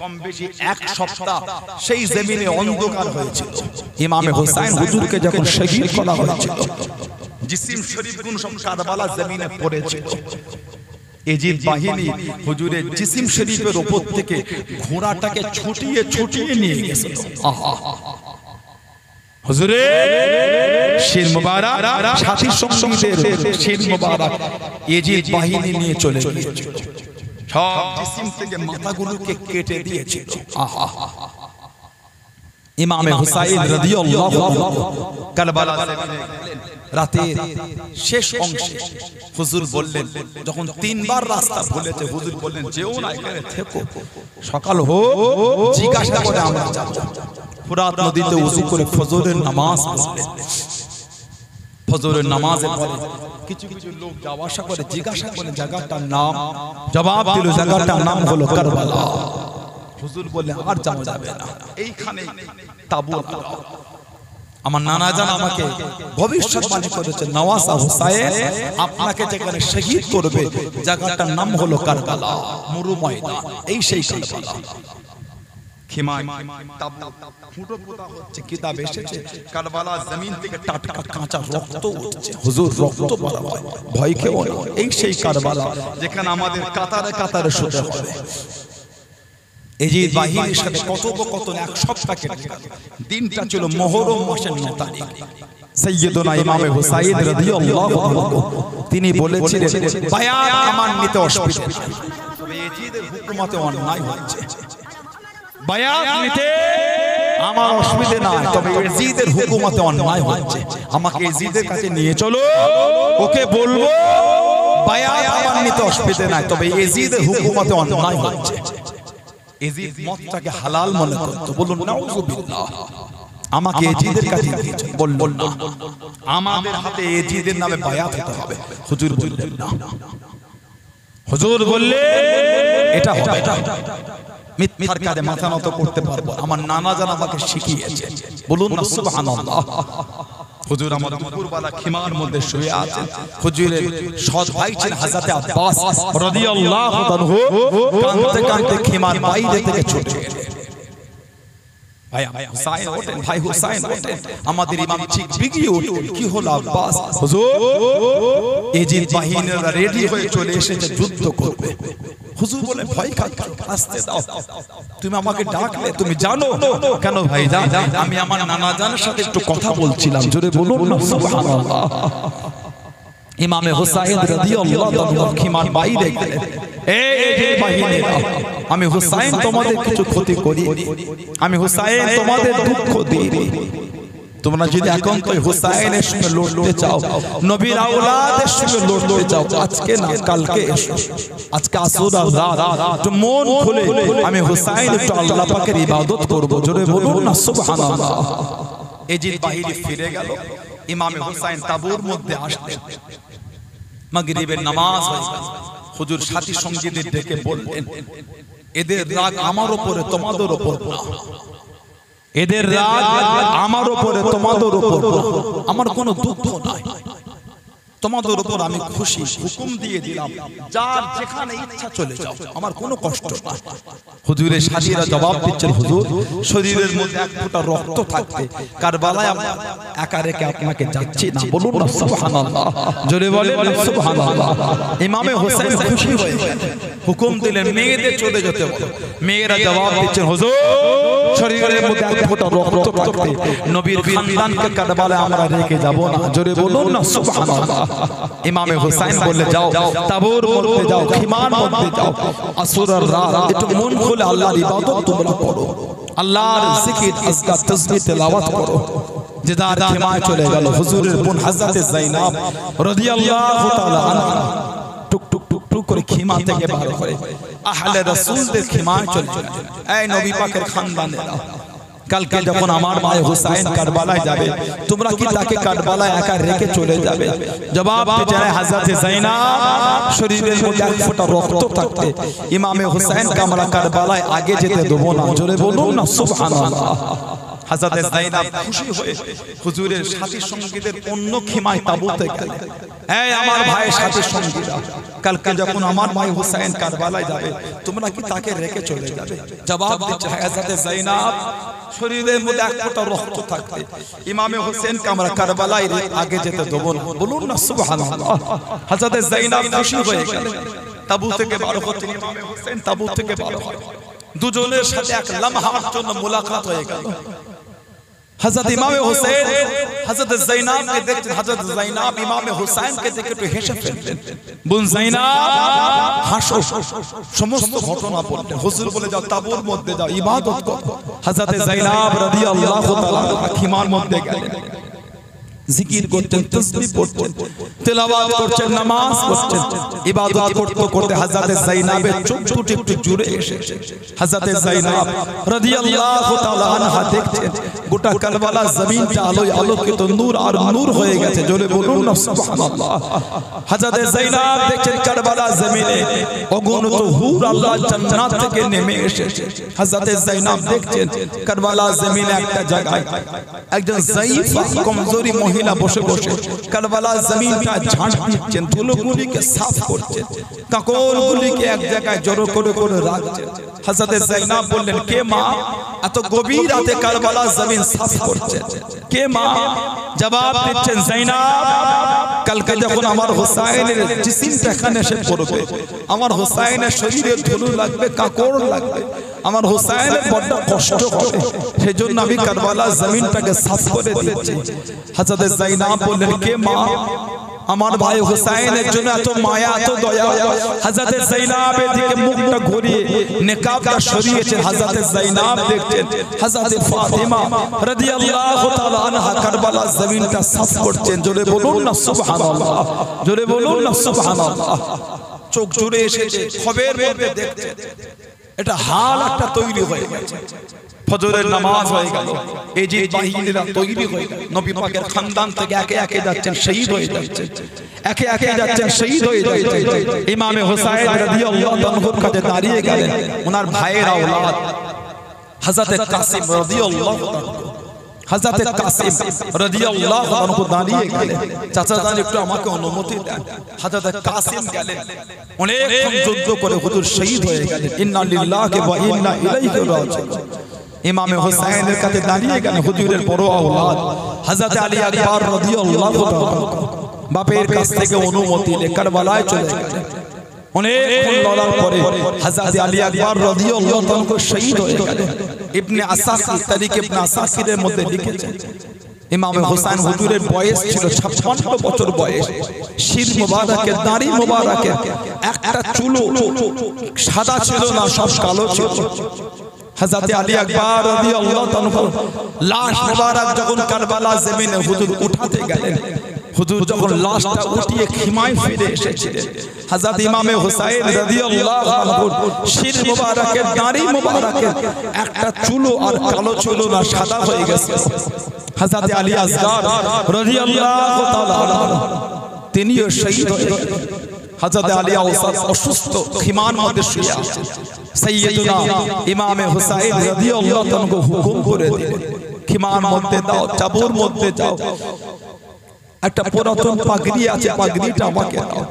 কম বেশি এক সপ্তাহ সেই জমিনে অন্ধকার হয়েছিল। ইমাম হুসাইন হুজুরকে যখন শহীদ করা হয়েছিল, জিসিম শরীফগুলো সব কারবালা জমিনে পড়েছিল। এজিদ বাহিনী হুজুরের জিসিম শরীফের উপর থেকে ঘোড়াটাকে ছুটিয়ে ছুটিয়ে নিয়ে গেছিল। হুজুরের শির মুবারক সাথী সঙ্গীদের শির মুবারক এজিদ বাহিনী নিয়ে চলে গিয়েছিল। সব জিসিম থেকে মাথাগুলোকে কেটে দিয়েছিল। ইমাম হুসাইন রাদিয়াল্লাহু আনহু কারবালা রাতের শেষ অংশে হুজুর বললেন, যখন ৩ বার রাস্তা ভুলেছে, হুজুর বললেন যেও না, এখানে থেকো, সকাল হোক জিজ্ঞাসা করে আমরা যাব। ফুরাত নদীতে ওযু করে ফজরের নামাজ পড়লেন। ফজরের নামাজে পড়ে কিছু কিছু লোক যাওয়া আসা করে, জিজ্ঞাসা করে জায়গাটার নাম, জবাব দিল জায়গাটার নাম হলো কারবালা। হুজুর বললেন আর যাওয়া যাবে না, এইখানে তাবু লাগাও। আমার নানা জান আমাকে ভবিষ্যৎবাণী করেছে, নওয়াসা হুসাইন আপনাকে যেখানে শহীদ করবে জায়গাটার নাম হলো কারবালা, মরু ময়দান। এই সেই কারবালা। খিমায় তাবু ফুটো পোতা হচ্ছে। কিতাবে এসেছে কারবালা জমিন থেকে টাটকা কাঁচা রক্ত উঠছে। হুজুর রক্ত পড়া ভয় খেও না, এই সেই কারবালা যেখানে আমাদের কাতারে কাতারে শুতে হবে। এজিদ বাহিনীর সাথে কথোপকথন এক সপ্তাহ কেটে গেল। দিনটা ছিল মুহররম মাসের ৯ তারিখ। সাইয়্যিদুনা ইমাম হুসাইন রাদিয়াল্লাহু আনহু তিনি বলেছিলেন, বায়াত আমার নিতে অসুবিধা নেই, তবে এজিদের হুকুমতে অন্যায় হয়েছে। বায়াত নিতে আমার অসুবিধা নাই, তবে এজিদের হুকুমতে অন্যায় হয়েছে। আমাকে এজিদের কাছে নিয়ে চলো, ওকে বলবো বায়াত আমার নিতে অসুবিধা নাই, তবে এজিদের হুকুমতে অন্যায় হয়েছে। এজিদ মতটাকে হালাল মনে করত। বলুন নাউযুবিল্লাহ। আমাকে এজিদের কাছে নিয়ে চলো, বলল না, আমাদের হাতে এজিদের নামে বায়াত হতে হবে। হুজুর বললেন না। হুজুর বললেন এটা হবে না, মিথ্যার কাজে মাথা নত করতে পারবো। আমার নানা জান আমাকে শিখিয়েছে। বলুন না সুবহানাল্লাহ। হুজুর আমার দুপুরবেলা খিমার মধ্যে শুয়ে আছেন। হুজুরের সৎ ভাই ছিলেন হযরত আব্বাস রাদিয়াল্লাহু আনহু, কাঁদতে কাঁদতে খিমার বাইরে থেকে ছুটে এলেন। ভাই হুসাইন ওঠেন, ভাই হুসাইন ওঠেন। আমাদের ইমাম ঠিক বিগিয়ে উঠলেন, কি হলো আব্বাস? হুজুর এজিদ বাহিনীরা রেডি হয়ে চলে এসেছে যুদ্ধ করবে। হুজুর বলে ভয় খাচ্ছ, আসতে দাও, তুমি আমাকে ডাকলে, তুমি জানো কেন? ভাই জান, আমি আমার নানা জানের সাথে একটু কথা বলছিলাম, জোরে বলুন না সুবহানাল্লাহ। ইমামে হুসাইন রাদিয়াল্লাহু আনহু খিমার বাইরে গেলেন। এই বাহিনীরা, আমি হুসাইন তোমাদের কিছু ক্ষতি করি, আমি হুসাইন তোমাদের দুঃখ দিই। তোমরা যদি একান্তই হুসাইনের সঙ্গে লড়তে চাও, নবীর আওলাদের সঙ্গে লড়তে চাও, আজকে না কালকে এসো, আজকে আসুন রাত, একটু মন খুলে আমি হুসাইন একটু আল্লাহ পাকের ইবাদত করব, জোরে বলুন না সুবহানাল্লাহ। এজিদ বাহিনী ফিরে গেল। ইমামে হুসাইন তাবুর মধ্যে আসলেন। মাগরিবের নামাজ হয়ে গেল। হুজুর সাথী সঙ্গীদের ডেকে বললেন, এদের রাগ আমার উপরে, তোমাদের উপর না। এদের রাগ আমার উপরে, তোমাদের উপর না। আমার কোনো দুঃখ নাই, তোমাদের উপর আমি খুশি। হুকুম দিয়ে দিলাম, যার যেখানে ইচ্ছা চলে যাও, আমার কোনো কষ্ট নাই। হুজুরের সাথীরা জবাব দিচ্ছেন, হুজুর শরীরের মধ্যে এক ফোঁটা রক্ত থাকতে কারবালায় একা রেখে আপনাকে যাচ্ছি না, বলুন না সুবহানাল্লাহ, জোরে বলেন না সুবহানাল্লাহ। ইমামে হোসেন খুশি হয়ে হুকুম দিলেন, মেয়েদের চলে যেতে বলো। মেয়েরা জবাব দিচ্ছেন, হুজুর শরীরের মধ্যে এক ফোঁটা রক্ত থাকতে নবীর খানদানকে কারবালায় আমরা রেখে যাব না, জোরে বলুন না সুবহানাল্লাহ। ইমামে হুসাইন বললে, যাও তাবুর মধ্যে যাও, খিমার মধ্যে যাও, আসরের রাত একটু মন খুলে আল্লাহর ইবাদত তোমরা করো, আল্লাহর জিকির আজকার তাসবিহ তেলাওয়াত করো। যে যার খিমায় চলে গেল। হুজুরের বোন হযরত যায়েনব রাদিয়াল্লাহু তাআলা আনহা টুক টুক টুক টুক করে খিমা থেকে বার করে আহলে রাসূলদের খিমায় চলে গেল। এই নবী পাকের খানদানেরা, কালকে যখন আমার ভাই হুসাইন কারবালায় যাবে, তোমরা কি তাকে কারবালায় একা রেখে চলে যাবে? জবাব দিতে হযরত যায়েনব শরীরের মধ্যে এক ফোঁটা রক্ত থাকতে ইমামে হুসাইনকে আমরা কারবালায় আগে যেতে দেব না, জোরে বলুন না সুবহানাল্লাহ। হযরত যায়েনব খুশি হয়ে হুজুরের সাথী সঙ্গীদের অন্য খিমায় তাবুতে গেলেন। এই আমার ভাইয়ের সাথী সঙ্গীরা, কালকে যখন আমার ভাই হুসাইন কারবালায় যাবে, তোমরা কি তাকে রেখে চলে যাবে? জবাব দিচ্ছে হযরত যায়েনব শরীরের মধ্যে এক ফোঁটা রক্ত থাকতে ইমামে হোসেনকে আমরা কারবালায় আগে যেতে দেব না, বলুন না সুবহানাল্লাহ। হযরত যায়েনব খুশি হয়ে গেলেন। তাবু থেকে বার হতেন ইমামে হোসেন, তাবু থেকে বার হয়, দুজনের সাথে এক লম্হার জন্য মুলাকাত হয়ে গেল। হযরত ইমামে হোসেন হযরত যায়েনবকে দেখতেন, হযরত যায়েনব ইমামে হোসেনকে দেখে একটু হেসে ফেললেন। বোন যায়েনব হাসো, সমস্ত ঘটনা বললেন। হুজুর বলে, যাও তাবুর মধ্যে যাও, ইবাদত করো। হযরত যায়েনব রাদিয়াল্লাহু তাআলা খিমার মধ্যে গেলেন, জিকির করতেন, তাসবিহ পড়তেন, তেলাওয়াত করতেন, নামাজ পড়তেন, ইবাদত করতে করতে হযরত যায়েনবের চোখ দুটো একটু জুড়ে এসেছে। হযরত যায়েনব রাদিয়াল্লাহু তাআলা আনহা দেখছেন গোটা কারবালা জমিনটা আলোয় আলোকিত, নূর আর নূর হয়ে গেছে, জোরে বলুন না সুবহানাল্লাহ। হযরত যায়েনব দেখছেন কারবালা জমিনে অগণিত হুর আল্লাহ জান্নাত থেকে নেমে এসেছে। হযরত যায়েনব দেখছেন কারবালা জমিনে একটা জায়গায় একজন যায়ীফা কমজোরি মহিলা বসে বসে কারবালা জমিনটা ঝাড় দিচ্ছেন, ধুলোগুলিকে সাফ করছেন, কাকরগুলিকে এক জায়গায় জড়ো করে করে রাখছেন। হযরত যায়েনব বললেন, কে মা এত গভীর রাতে কারবালা জমিন সাফ করছেন? কে মা? জবাব দিচ্ছেন, যায়েনব কালকে যখন আমার হোসাইনের জিসিমটা এখানে এসে পড়বে, আমার হোসাইনের শরীরে ধুলো লাগবে, কাকর লাগবে, আমার হোসাইনের বড় কষ্ট হবে, সেজন্য আমি কারবালা জমিনটাকে সাফ করে দিচ্ছি। হযরত যায়েনব বললেন, কে মা? আমার ভাই হোসাইনের জন্য এত মায়া, এত দয়া। হযরত যায়েনবের দিকে মুখটা ঘুরিয়ে নিকাবটা সরিয়েছেন। হযরত যায়েনব দেখছেন হযরত ফাতিমা রাদিয়াল্লাহু তাআলা আনহা কারবালা জমিনটা সাফ করছেন, জোরে বলুন না সুবহানাল্লাহ, জোরে বলুন না সুবহানাল্লাহ। চোখ জুড়ে এসেছে, খবরের মধ্যে দেখছেন এটা হাল একটা তৈরি হয়ে গেছে। ফজরের নামাজ হয়ে গেল, এজিদ বাহিনীরা তৈরি হয়ে গেল, নবী পাকের খানদান থেকে একে একে যাচ্ছেন, শহীদ হয়ে যাচ্ছেন, একে একে যাচ্ছেন, শহীদ হয়ে যাচ্ছেন। ইমামে হোসাইন রাদিয়াল্লাহু আনহুর কাছে দাঁড়িয়ে গেলেন ওনার ভাইয়ের আওলাদ হযরত কাসিম রাদিয়াল্লাহু আনহু। হযরত কাসিম রাদিয়াল্লাহু আনহু দাঁড়িয়ে গেলেন, চাচা জান একটু আমাকে অনুমতি দেন। হযরত কাসিম গেলেন, অনেকক্ষণ যুদ্ধ করে হুজুর শহীদ হয়ে গেলেন। ইন্না লিল্লাহি ওয়া ইন্না ইলাইহি রাজিউন। ইমামে হুসাইনের কাছে দাঁড়িয়ে গেলেন হুজুরের বড় আওলাদ হযরত আলী আকবর রাদিয়াল্লাহু তাআলা, বাপের কাছ থেকে অনুমতি নিয়ে কারবালায় চলে গেলেন। অনেকক্ষণ লড়ার পরে হযরত আলী আকবর রাদিয়াল্লাহু তাআলা শহীদ হয়ে গেলেন। ইবনে আসাকির তারিখ ইবনে আসাকিরের মধ্যে লিখেছেন ইমামে হুসাইন হুজুরের বয়স ছিল 56 বছর বয়স। শির মোবারকের দাড়ি মোবারকের একটা চুলও সাদা ছিল না, সব কালো ছিল। হযরত আলী আকবর রাদিয়াল্লাহু তাআলা লাশ মোবারক যখন কারবালা জমিনে হুজুর উঠাতে গেলেন, হুজুর যখন লাশটা উঠিয়ে খিমায় ফিরে এসেছিলেন, হযরত ইমামে হুসাইন রাদিয়াল্লাহু আনহু শির মোবারকের দাড়ি মোবারকের একটা চুলও আর কালো ছিল না, সাদা হয়ে গেছে। হযরত আলী আসগর রাদিয়াল্লাহু তাআলা তিনিও শহীদ হয়ে গেলেন। হযরত আলী অসুস্থ খিমার মধ্যে শুয়ে আছেন। সাইয়্যিদুনা ইমামে হুসাইন রাদিয়াল্লাহু তাআলা হুকুম করে দিলেন, খিমার মধ্যে দাও, চাবুর মধ্যে যাও, একটা পুরাতন পাগড়ি আছে, পাগড়িটা আমাকে দাও।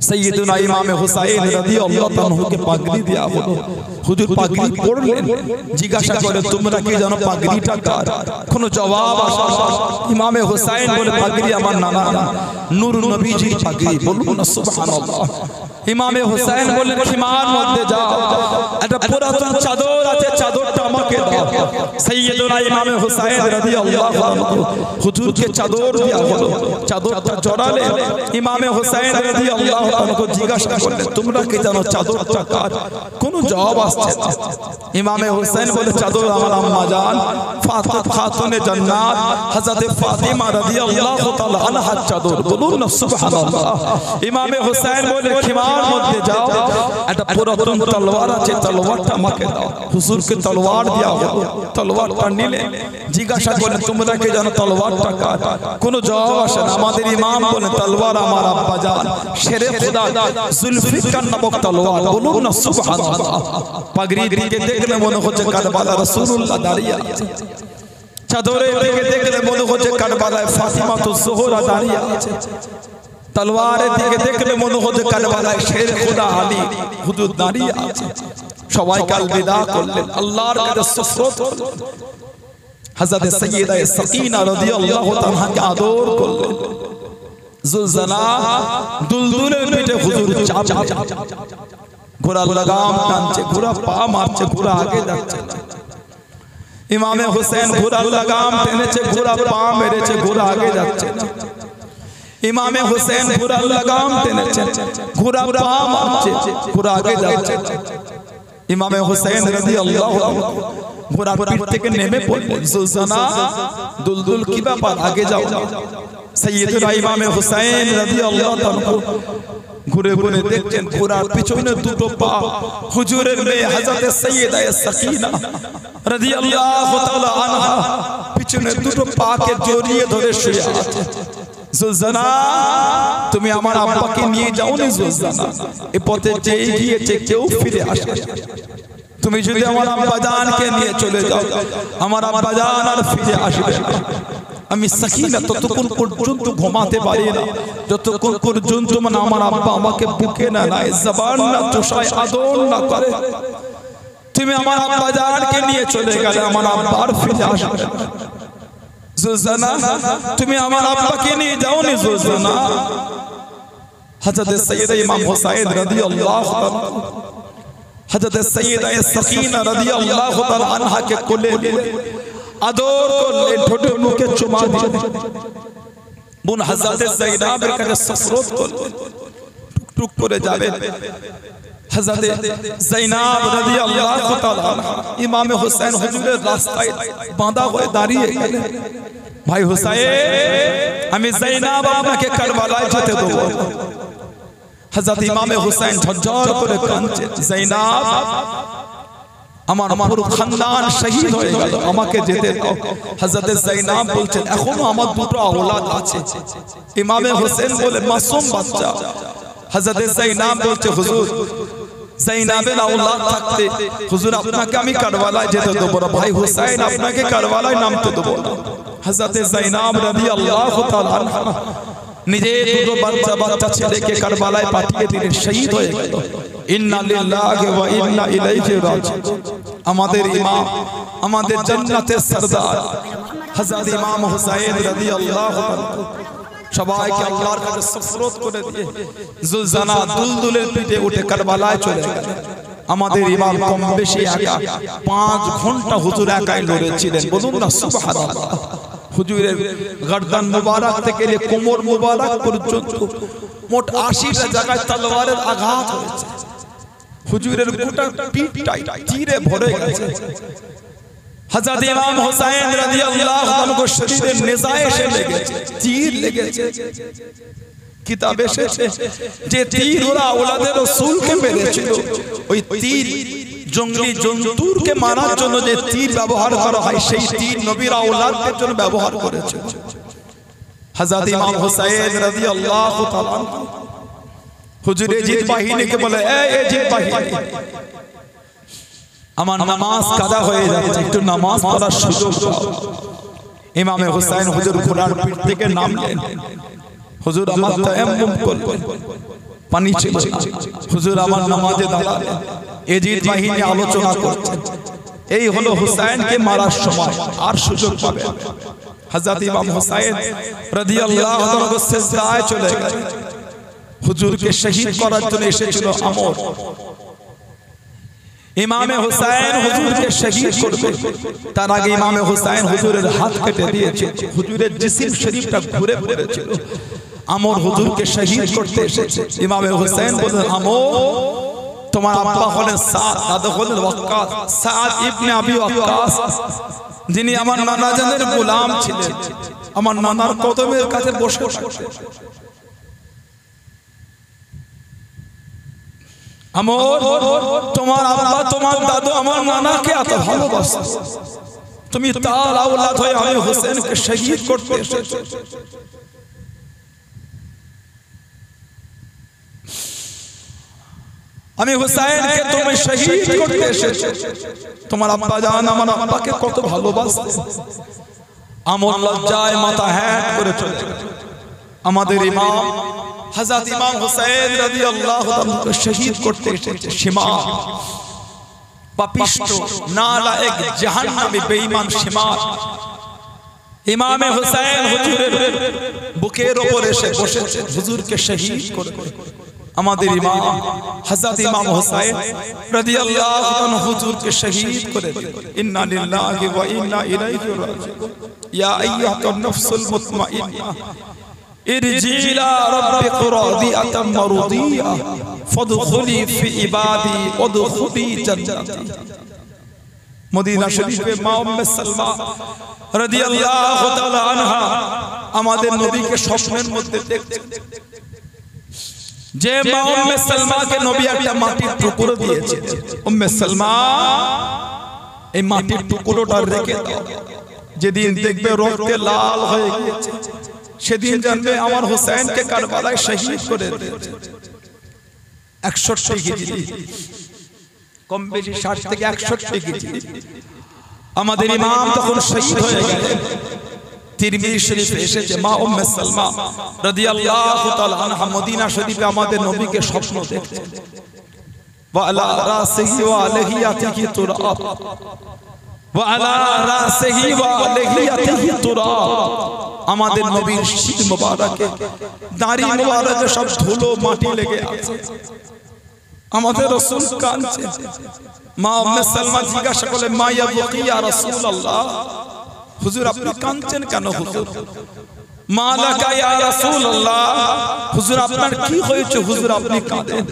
সাইয়্যিদুনা ইমামে হুসাইন রাদিয়াল্লাহু তাআলাকে পাগড়ি দেয়া হলো। হুজুর পাগড়ি পরলেন, জিজ্ঞাসা করে তোমরা কি জানো পাগড়িটা কার? কোনো জবাব আসে না। ইমামে হুসাইন বলে পাগড়ি আমার নানা নূর নবীজির পাগড়ি। বলুন না সুবহানাল্লাহ। ইমামে হুসাইন বললেন খিমার মধ্যে যাও, একটা পুরাতন চাদর আছে, চাদরটা আমাকে দাও। সাইয়্যিদুনা ইমামে হুসাইন রাদিয়াল্লাহু আনহু হুজুরকে চাদর দেয়া হলো। চাদরটা জড়ালেন। ইমামে হুসাইন রাদিয়াল্লাহু আনহু জিজ্ঞাসা করলেন তোমরা কি জানো চাদরটা কার? কোনো জবাব আসছে না। ইমামে হুসাইন বলে চাদর আমার আম্মা জান ফাতিমা খাতুনে জান্নাত হযরত ফাতিমা রাদিয়াল্লাহু তাআলা আনহার চাদর। বলুন না সুবহানাল্লাহ। ইমামে হুসাইন বলে খিমার মধ্যে যাও, একটা পুরাতন তলোয়ার আছে, তলোয়ারটা আমাকে দাও। হুজুরকে তলোয়ার দেয়া হলো। তলোয়ারটা নিলেন, জিজ্ঞাসা করলেন তোমরা কি জানো তলোয়ারটা কার? কোনো জবাব আসে না। আমাদের ইমাম বলে তলোয়ার আমার আব্বা জান শেরে খুদা জুলফিকার নামক তলোয়ার। বলুন না সুবহানাল্লাহ। পাগড়ি দিকে দেখলে মনে হচ্ছে কারবালা রাসূলুল্লাহ দাঁড়িয়ে আছে। চাদরের দিকে দেখলে মনে হচ্ছে কারবালায় ফাতিমা তো জোহরা দাঁড়িয়ে আছে। তলোয়ারের দিকে দেখলে মনে হচ্ছে কারবালায় শের খুদা আলী হুজুর দাঁড়িয়ে আছে। সবাই কাল বিদা করলেন, আল্লাহর কাছে সুফরত করলেন। হযরত সাইয়্যিদা সাকিনা রাদিয়াল্লাহু তাআলাকে আদর করলেন। জুলজানা দুলদুলের পিঠে হুজুর চাপ ঘোড়া লাগাম টানছে, ঘোড়া পা মারছে, ঘোড়া আগে যাচ্ছে। ইমামে হুসাইন ঘোড়া লাগাম টেনেছে, ঘোড়া পা মেরেছে, ঘোড়া আগে যাচ্ছে। ইমামে হুসাইন ঘোড়া লাগাম টেনেছে, ঘোড়া পা মারছে, ঘোড়া আগে যাচ্ছে। ইমামে হুসাইন রাদিয়াল্লাহু আনহু ঘোড়ার পিঠ থেকে নেমে পড়লেন। জুলজানা দুলদুল কি ব্যাপার, আগে যাও। সাইয়্যিদুনা ইমামে হুসাইন রাদিয়াল্লাহু তাআলা ঘুরে ঘুরে দেখছেন ঘোড়ার পিছনে দুটো পা হুজুরের মেয়ে হযরত সাইয়্যিদা সাকিনা রাদিয়াল্লাহু তাআলা আনহা পিছনে দুটো পাকে জড়িয়ে ধরে শুয়ে আছে। জুলজানা তুমি আমার আব্বাকে নিয়ে যাও না। জুলজানা এই পথে যে গিয়েছে কেউ ফিরে আসে। তুমি যদি আমার আব্বাজানকে নিয়ে চলে যাও, আমার আব্বাজান আর ফিরে আসবে না। আমি সাকিনা ততক্ষণ পর্যন্ত ঘুমাতে পারি না যতক্ষণ পর্যন্ত মানে আমার আব্বা আমাকে বুকে না নেয়, জবান না চোষায়, আদর না করে। তুমি আমার আব্বাজানকে নিয়ে চলে গেলে আমার আব্বা আর ফিরে আসবে না। জুলজানা তুমি আমার আব্বাকে নিয়ে যাও না। জুলজানা হযরত সাইয়্যিদা ইমাম হুসাইন রাদিয়াল্লাহু তাআলা হযরত সাইয়্যিদা সাকিনা রাদিয়াল্লাহু তাআলা আনহাকে কোলে নিয়ে আদর করলেন, ঠোঁটে মুখে চুমা দিলেন। বোন হযরত যায়েনাবের কাছে সুফরত করলেন, টুক করে যাবেন। হযরত যায়েনাব রাদিয়াল্লাহু তাআলা ইমামে হুসাইন হুজুরের রাস্তায় বাঁধা হয়ে দাঁড়িয়ে গেলেন। ভাই হুসাইন আমি যায়েনাব আপনাকে কারবালায় যেতে দেব। হযরত ইমামে হুসাইন ঝরঝর করে কাঁদছে, যায়েনাব আমার পুরো খানদান শহীদ হয়ে গেল, আমাকে যেতে দাও। হযরত যায়েনাব বলছেন এখনো আমার দুটো আওলাদ আছে। ইমামে হোসেন বলে মাসুম বাচ্চা। হযরত যায়েনাব বলছে হুজুর জাইনাবের আওলাদ থাকতে হুজুর আপনাকে আমি কারবালায় যেতে দেব না, ভাই হুসাইন আপনাকে কারবালায় নামতে দেব না। হযরতে জাইনাব রাদিয়াল্লাহু তাআলা আনহা নিজে দুটো বাচ্চা ছেলেকে কারবালায় পাঠিয়ে দিলেন, শহীদ হয়ে গেল। ইন্না লিল্লাহি ওয়া ইন্না ইলাইহি রাজিউন। আমাদের ইমাম, আমাদের জান্নাতের সরদার হযরত ইমাম হুসাইন রাদিয়াল্লাহু তাআলা সবাইকে আল্লাহর কাছে সুফরত করে দিয়ে জুলজানা দুলদুলের পিঠে উঠে কারবালায় চলে গেলেন। আমাদের ইমাম কম বেশি একা 5 ঘন্টা হুজুর একাই লড়েছিলেন, বলুন না সুবহানাল্লাহ। হুজুরের গর্দান মুবারক থেকে কোমর মুবারক পর্যন্ত মোট 80টা জায়গায় তলোয়ারের আঘাত হয়েছে। হুজুরের গোটা পিঠটাই তীরে ভরে গেছে। হযরত ইমাম হুসাইন রাদিয়াল্লাহু আনহু শরীরে নেজায়ে এসে লেগেছে, তীর লেগেছে। কিতাবে এসেছে যে তীর ওরা আওলাদে রাসূলকে মেরেছিল, ওই তীর জঙ্গলি জন্তুরকে মারার জন্য যে তীর ব্যবহার করা হয় সেই তীর নবীর আওলাদদের জন্য ব্যবহার করেছে। হযরত ইমাম হুসাইন রাদিয়াল্লাহু তাআলা হুজুর এজিদ বাহিনীকে বলে, এই এজিদ বাহিনী, আমার নামাজ কাজা হয়ে যাচ্ছে, একটু নামাজ পড়ার সুযোগ দাও। ইমামে হুসাইন হুজুর ঘোড়ার পিঠ থেকে নামলেন। হুজুর আমার তায়াম্মুম করলেন, পানি ছিল না। হুজুর আমার নামাজে দাঁড়ালেন। এজিদ বাহিনী আলোচনা করছেন, এই হলো হুসাইনকে মারার সময়, আর সুযোগ পাবে। হযরত ইমাম হুসাইন রাদিয়াল্লাহু তাআলা সিজদায় চলে গেলেন। হুজুরকে শহীদ করার জন্য এসেছিল আমর। ইমামে হুসাইন হুজুরকে শহীদ করবে, তার আগে ইমামে হুসাইন হুজুরের হাত কেটে দিয়েছে। হুজুরের জিসিম শরীফটা ঘুরে পড়েছিল। আমর হুজুরকে শহীদ করতে এসেছে। ইমামে হুসাইন বলেন, আমর তোমার আব্বা হলেন সাদ, দাদা হলেন ওয়াক্কাস, সাদ ইবনে আবি ওয়াক্কাস, যিনি আমার নানা জানের গোলাম ছিলেন, আমার নানার কদমের কাছে বসে থাকতেন। আমর তোমার আব্বা তোমার দাদু আমার নানাকে এত ভালোবাসে, তুমি তার আওলাদ হয়ে আমি হোসেনকে শহীদ করতে এসেছো। আমি হুসাইনকে তুমি শহীদ করতে এসেছো। তোমার আব্বা জান আমার আব্বাকে কত ভালোবাসে। আমর লজ্জায় মাথা হ্যাট করে চলে গেল। আমাদের ইমাম হযরত ইমাম হুসাইন রাদিয়াল্লাহু তাআলা শহীদ করতে এসেছে। সীমা পাপিষ্ট নালায়েক জাহান্নামী বেঈমান সীমা ইমামে হুসাইন হুজুরের বুকের উপর এসে বসেছে, হুজুরকে শহীদ করবে। আমাদের ইমাম হযরত ইমাম হুসাইন রাদিয়াল্লাহু তাআলা হুজুরকে শহীদ করে দিলেন। ইন্না লিল্লাহি ওয়া ইন্না ইলাইহি রাজিউন। ইয়া আইয়ুহান নাফসুল মুতমাইন্নাহ ইরজি ইলা রাব্বিকা রাদিয়াতাম মারদিয়া ফাদখুলি ফি ইবাদি ওয়াদখুলি জান্নাতি। মদিনা শরীফে মা উম্মে সালমা রাদিয়াল্লাহু তাআলা আনহা আমাদের নবীকে স্বপ্নের মধ্যে দেখছেন, যে মা উম্মে সালমাকে নবী একটা মাটির টুকরো দিয়েছেন। উম্মে সালমা এই মাটির টুকরোটা রেখে দাও, যেদিন দেখবে রক্তে লাল হয়ে গিয়েছে সেদিন জানবে আমার হুসাইনকে কারবালায় শহীদ করে দিয়েছে। 61 হিজরি, কম বেশি 60 থেকে 61 হিজরি আমাদের ইমাম তখন শহীদ হয়ে গেলেন। তিরমিজি শরীফে এসেছে মা উম্মে সালমা রাদিয়াল্লাহু তাআলা আনহা মদিনা শরীফে আমাদের নবীকে স্বপ্ন দেখছেন। ওয়া আলা রাসিহি ওয়া আলাইহি তুরাব, ওয়া আলা রাসিহি ওয়া আলাইহি তুরাব। আমাদের নবীর শির মোবারকে দাড়ি মোবারকে সব ধুলো মাটি লেগে আছে। আমাদের রাসূল কাঁদছে। মা উম্মে সালমা জিজ্ঞাসা করলেন, মা ইয়াবকি ইয়া রাসূলুল্লাহ, হুজুর আপনি কাঁদছেন কেন? হুজুর মা লাকা ইয়া রাসূলুল্লাহ, হুজুর আপনার কি হয়েছে? হুজুর আপনি কাঁদেন।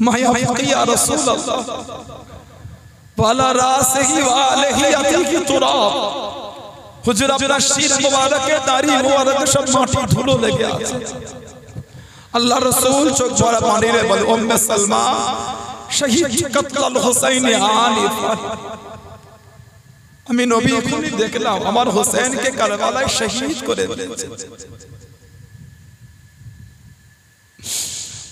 মা ইয়াবকি ইয়া রাসূলুল্লাহ ওয়ালা রাসিহি ওয়া আলাইহি তুরাব, হুজুর আপনার শির মোবারকে দাড়ি মোবারকে সব মাটি ধুলো লেগে আছে। আল্লাহ রাসূল চোখ ভরা পানিতে বলে, উম্মে সালমা শহীদ কতল হুসাইন আনিফা, আমি নবী এখনই দেখলাম আমার হোসেনকে কারবালায় শহীদ করে দিয়েছে।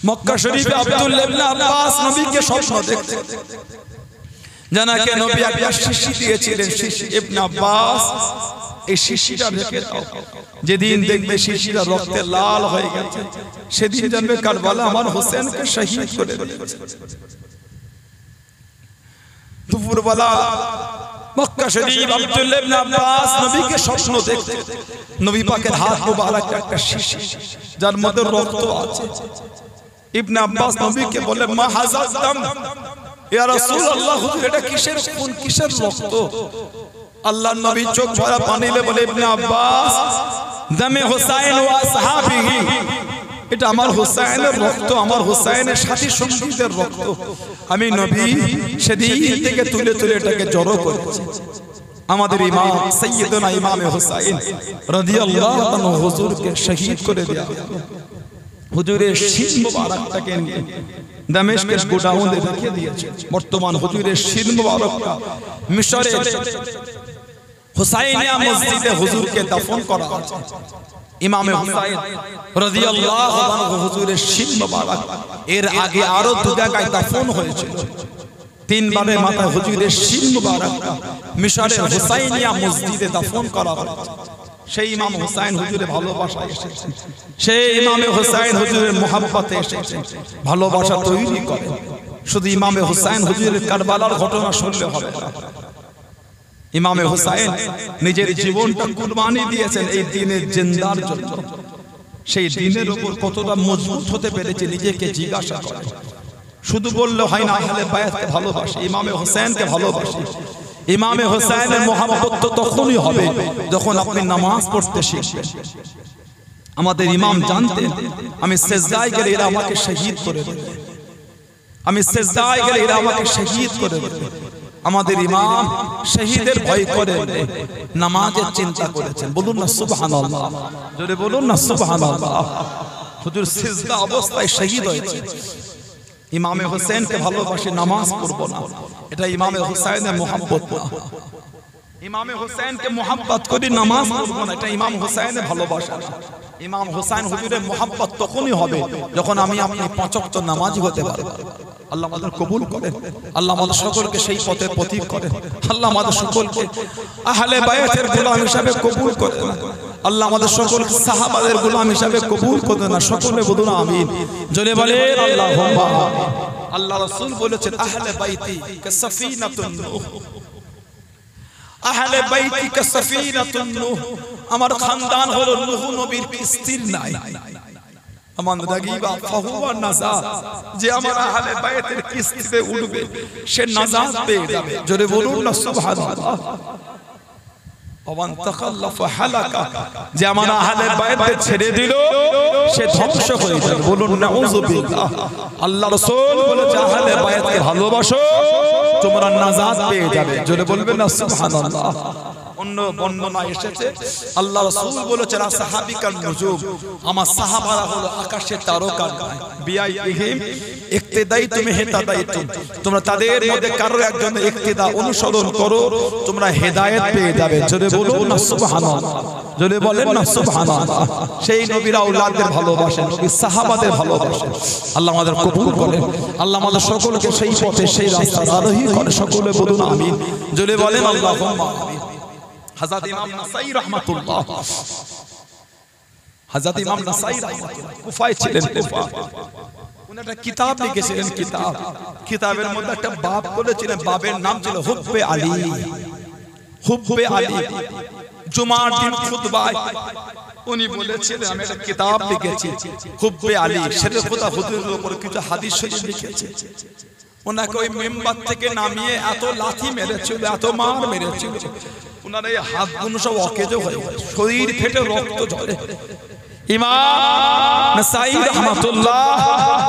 মক্কা শরীফে আব্দুল্লাহ ইবনে আব্বাস নবীকে স্বপ্ন দেখতে জানাকে নবী একটা শিশি দিয়েছিলেন। শিশি ইবনে আব্বাস এই শিশিটা রেখে দাও, যেদিন দেখবে শিশিটা রক্তে লাল হয়ে গেছে সেদিন জানবে কারবালা আমার হোসেনকে শহীদ করে দিয়েছে। দুপুরবেলা মক্কা শরীফ আব্দুল্লাহ ইবনে আব্বাস নবীকে স্বপ্ন দেখতে, নবী পাকের হাত মোবারক একটা শিশি যার মধ্যে রক্ত আছে। ইবনে আব্বাস নবীকে বলে মা হাযাল দাম, ইয়া রাসূলুল্লাহ হুজুর এটা কিসের খুন, কিসের রক্ত? আল্লাহর নবী চোখ ভরা পানি নিয়ে বলে ইবনে আব্বাস দামে হুসাইন ওয়া আসহাবিহি, এটা আমার হুসাইনের রক্ত, আমার হুসাইনের সাথী সঙ্গীদের রক্ত। আমি নবী সেদিন থেকে তুলে তুলে এটাকে জড়ো করেছি। আমাদের ইমাম সাইয়্যিদুনা ইমাম হুসাইন রাদিয়াল্লাহু আনহু হুজুরকে শহীদ করে দেয়া, হুজুরের শির মোবারকটাকে নিয়ে দামেস্কের গোডাউনে রেখে দিয়েছে। বর্তমান হুজুরের শির মোবারকটা মিশরের হুসাইনিয়া মসজিদে হুজুরকে দাফন করা আছে। ইমাম হুসাইন রাদিয়াল্লাহু আনহু হুজুরের শির মোবারক এর আগে আরো দু জায়গায় দাফন হয়েছিল। তিনবারে মাথায় হুজুরের শির মোবারকটা মিশরের হুসাইনিয়া মসজিদে দাফন করা হয়েছে। সেই ইমাম হুসাইন হুজুরের ভালোবাসায় এসেছেন, সেই ইমামে হুসাইন হুজুরের মোহাব্বতে এসেছেন, ভালোবাসা তৈরি করে। শুধু ইমামে হুসাইন হুজুরের কারবালার ঘটনা শুনলে হবে না, ইমামে হুসাইন নিজের জীবনটা কুরবানি দিয়েছেন এই দ্বীনের জিন্দার জন্য। সেই দ্বীনের উপর কতটা মজবুত হতে পেরেছে নিজেকে জিজ্ঞাসা করে। শুধু বললে হয় না, আহলে বায়াতকে ভালোবাসে, ইমামে হুসাইনকে ভালোবাসে। ইমামে হুসাইনের মোহাব্বত তো তখনই হবে যখন আপনি নামাজ পড়তে শিখবেন। আমাদের ইমাম জানতেন আমি সিজদায় গেলে এরা আমাকে শহীদ করে দেবে, আমি সিজদায় গেলে এরা আমাকে শহীদ করে দেবে। আমাদের ইমাম শহীদের ভয় করে নামাজের চিন্তা করেছেন। বলুন না সুবহানাল্লাহ, জোরে বলুন না সুবহানাল্লাহ। হুজুর সিজদা অবস্থায় শহীদ হয়েছে। ইমামে হোসেনকে ভালোবাসে, নামাজ পড়ব না, এটা ইমামে হুসাইনের মোহাব্বত না। ইমামে হোসেনকে মোহাব্বত করি, নামাজ পড়ব না, এটা ইমাম হুসাইনের ভালোবাসা না। ইমাম হুসাইন হুজুরের মোহাব্বত তখনই হবে যখন আমি আপনি পাঁচ ওয়াক্ত নামাজি হতে পারবো। আল্লাহ আমাদের কবুল করেন, আল্লাহ আমাদের সকলকে সেই পথের পথিক করেন, আল্লাহ আমাদের সকলকে আহলে বায়াতের গোলাম হিসাবে কবুল করেন, আল্লাহ আমাদের সকলকে সাহাবাদের গোলাম হিসাবে কবুল করেন। না সকলে বলুন আমিন, জোরে বলেন আল্লাহুম্মা আমিন। আল্লাহ রাসূল বলেছেন আহলে বাইতি কাসাফিনাতুন নূহ, আহলে বাইতি কাসাফিনাতুন নূহ, আমার খানদান হলো নূহ নবীর কিস্তির নাই। আমান রাগিবা ফাহুয়া নাজাত, যে আমার আহলে বায়াতের কিস্তিতে উঠবে সে নাজাত পেয়ে যাবে। জোরে বলুন না সুবহানাল্লাহ। আমান তাখাল্লাফা হালাকা, যে আমার আহলে বায়াতকে ছেড়ে দিল সে ধ্বংস হয়ে যাবে। বলুন নাউযুবিল্লাহ। আল্লাহ রাসূল বলেছে আহলে বায়াতকে ভালোবাসো, তোমরা নাজাত পেয়ে যাবে। জোরে বলবেন না সুবহানাল্লাহ। অন্য বর্ণনা এসেছে আল্লাহ রাসূল বলেছেন আসহাবিকান নুজুম, আমার সাহাবারা হলো আকাশের তারকা, বিআইহিম ইক্তিদাইতুম হিদায়াতুম, তোমরা তাদের মধ্যে কারো একজনের ইক্তিদা অনুসরণ করো, তোমরা হেদায়েত পেয়ে যাবে। জোরে বলুন না সুবহানাল্লাহ, জোরে বলেন না সুবহানাল্লাহ। সেই নবীর আওলাদদের ভালোবাসেন, নবীর সাহাবাদের ভালোবাসেন। আল্লাহ আমাদের কবুল করেন, আল্লাহ আমাদের সকলকে সেই পথে সেই রাস্তায় আরোহী করে। সকলে বলুন আমিন, জোরে বলেন আল্লাহুম্মা আমিন। হযরত ইমাম নাসাই রাহমাতুল্লাহ, হযরত ইমাম নাসাই রাহমাতুল্লাহ কুফায় ছিলেন, কুফা। উনি একটা কিতাব লিখেছিলেন, কিতাবের মধ্যে একটা বাব করেছিলেন, বাবের নাম ছিল হুব্বে আলী। হুব্বে আলী জুমার দিন খুতবায় উনি বলেছিলেন আমি একটা কিতাব লিখেছি হুব্বে আলী, শেরে খোদা হুজুরের উপর কিছু হাদিস শরীফ লিখেছি। ওনাকে ওই মেম্বার থেকে নামিয়ে এত লাথি মেরেছিল, এত মার মেরেছিল, ওনার এই হাতগুলো সব অকেজ হয়ে গেছে, শরীর ফেটে রক্ত ঝরে। ইমাম নাসাই রাহমাতুল্লাহ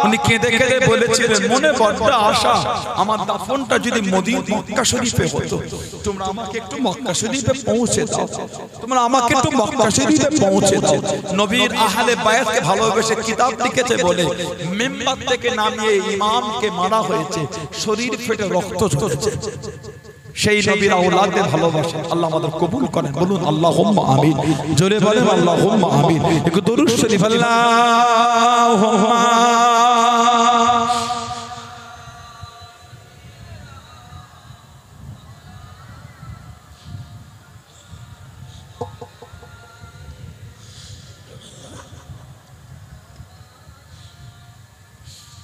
উনি কেঁদে কেঁদে বলেছিলেন মনে বড় আশা আমার দাফনটা যদি মক্কা শরীফে হতো, তোমরা আমাকে একটু মক্কা শরীফে পৌঁছে দাও, তোমরা আমাকে একটু মক্কা শরীফে পৌঁছে দাও। নবীর আহলে বায়াতকে ভালোবেসে কিতাব লিখেছে বলে মেম্বার থেকে নামিয়ে ইমামকে মারা হয়েছে, শরীর ফেটে রক্ত ঝরেছে। সেই নবীর আওলাদদের ভালোবাসেন, আল্লাহ আমাদের কবুল করেন। বলুন আল্লাহুম্মা আমিন, জোরে বলেন আল্লাহুম্মা আমিন। একটু দরুদ শরীফ আল্লাহুম্মা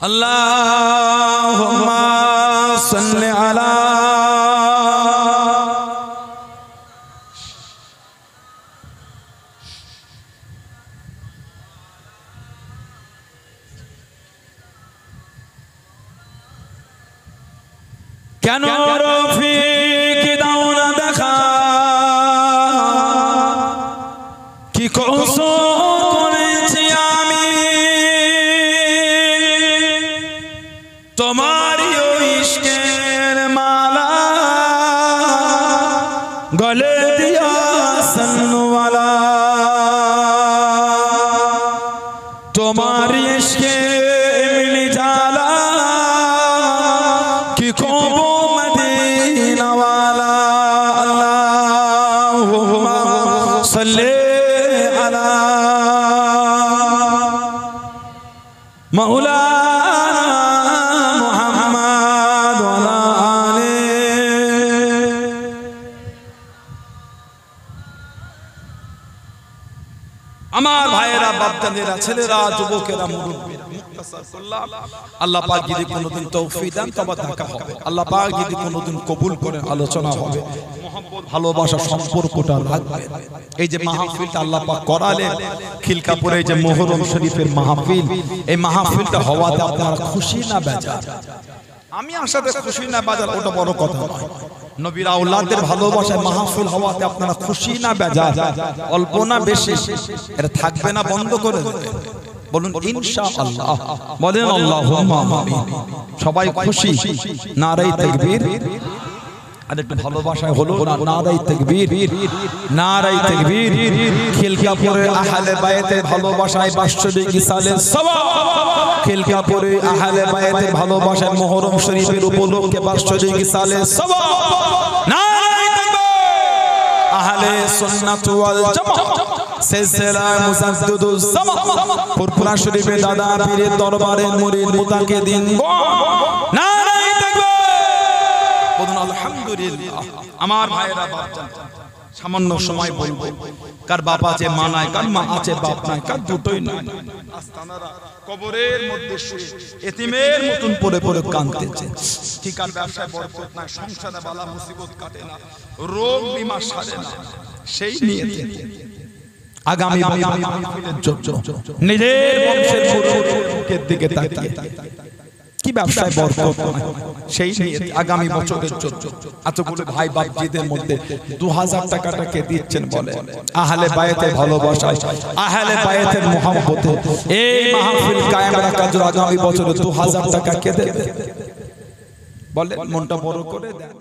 আল্লাহুম্মা সাল্লি আলা কেন রফিক দাও না দেখা কি কসুর করেছি আমি তোমারই ইশকের মালা গলে দিয়া সনওয়ালা তোমারই ইশকে মিলি জালা কি কবো মদিনা ওয়ালা আল্লাহুম্মা সাল্লি আলা মাওলা আমার ভাইয়েরা, বাপদাদেরা, ছেলেরা, যুবকেরা, মুরব্বীরা, মুক্তাসার করলাম। আল্লাহ পাক যদি কোনোদিন তৌফিক দেন তবে দেখা হবে। আল্লাহ পাক যদি কোনোদিন কবুল করেন আলোচনা হবে। মহব্বত, ভালোবাসা সম্পর্কটা রাখবেন। এই যে মাহফিলটা আল্লাহ পাক করালেন খিলকাপুরে, এই যে মুহররম শরীফের মাহফিল, এই মাহফিলটা হওয়াতে আপনারা খুশি না বেজার? আমি আসাতে খুশি না বেজার ওটা বড় কথা নয়। নবীর আওলাদের ভালোবাসায় মাহফিল হওয়াতে আপনারা খুশি না বেজার? অল্প না বেশি? এটা থাকবে না, বন্ধ করে দেবে? বলুন ইনশাআল্লাহ, বলেন আল্লাহুম্মা আমিন। সবাই খুশি? নারে তাকবীর। আর একটু ভালোবাসায় হলো না? নারে তাকবীর, নারে তাকবীর। খিলকাপুরে আহলে বায়াতের ভালোবাসায় বাৎসরিক ইসালের সওয়াব, খিলকাপুরে আহলে বায়াতের ভালোবাসায় মুহররম শরীফের উপলক্ষে বাৎসরিক ইসালের সওয়াব। নারে তাকবীর। আহলে সুন্নাত ওয়াল জামাত সিলসিলা মুজাদ্দিদুজ জামান ফুরফুরা শরীফে দাদা পীরের দরবারে মুরিদ মুতাকিদিন। নারে তাকবীর। বলুন আলহামদুলিল্লাহ। আমার ভাইয়েরা, বাপজান, সামান্য সময় বলবো, কার বাপ আছে মা নাই, কার মা আছে বাপ নাই, কার দুটোই নাই। আস্তানারা কবরের মধ্যে শুয়ে এতিমের মতন পড়ে পড়ে কাঁদতেছে। ঠিক আর ব্যবসায় বরকত নাই, সংসারে বালা মুসিবত কাটে না, রোগ বিমা সারে না। সেই নিয়ে আগামী মাহফিলের জন্য নিজের বংশের মুখের দিকে তাকিয়ে কি ব্যবসায় বরকত নাই, সেই নিয়ে আগামী বছরের জন্য এতগুলো ভাই বাপজিদের মধ্যে 2000 টাকাটাকে দিচ্ছেন বলে আহলে বায়াতের ভালোবাসায়, আহলে বায়াতের মুহাব্বতে এই মাহফিল কায়েম রাখার জন্য আগামী বছরে 2000 টাকা কে দেবে? বলে মনটা বড় করে দেন।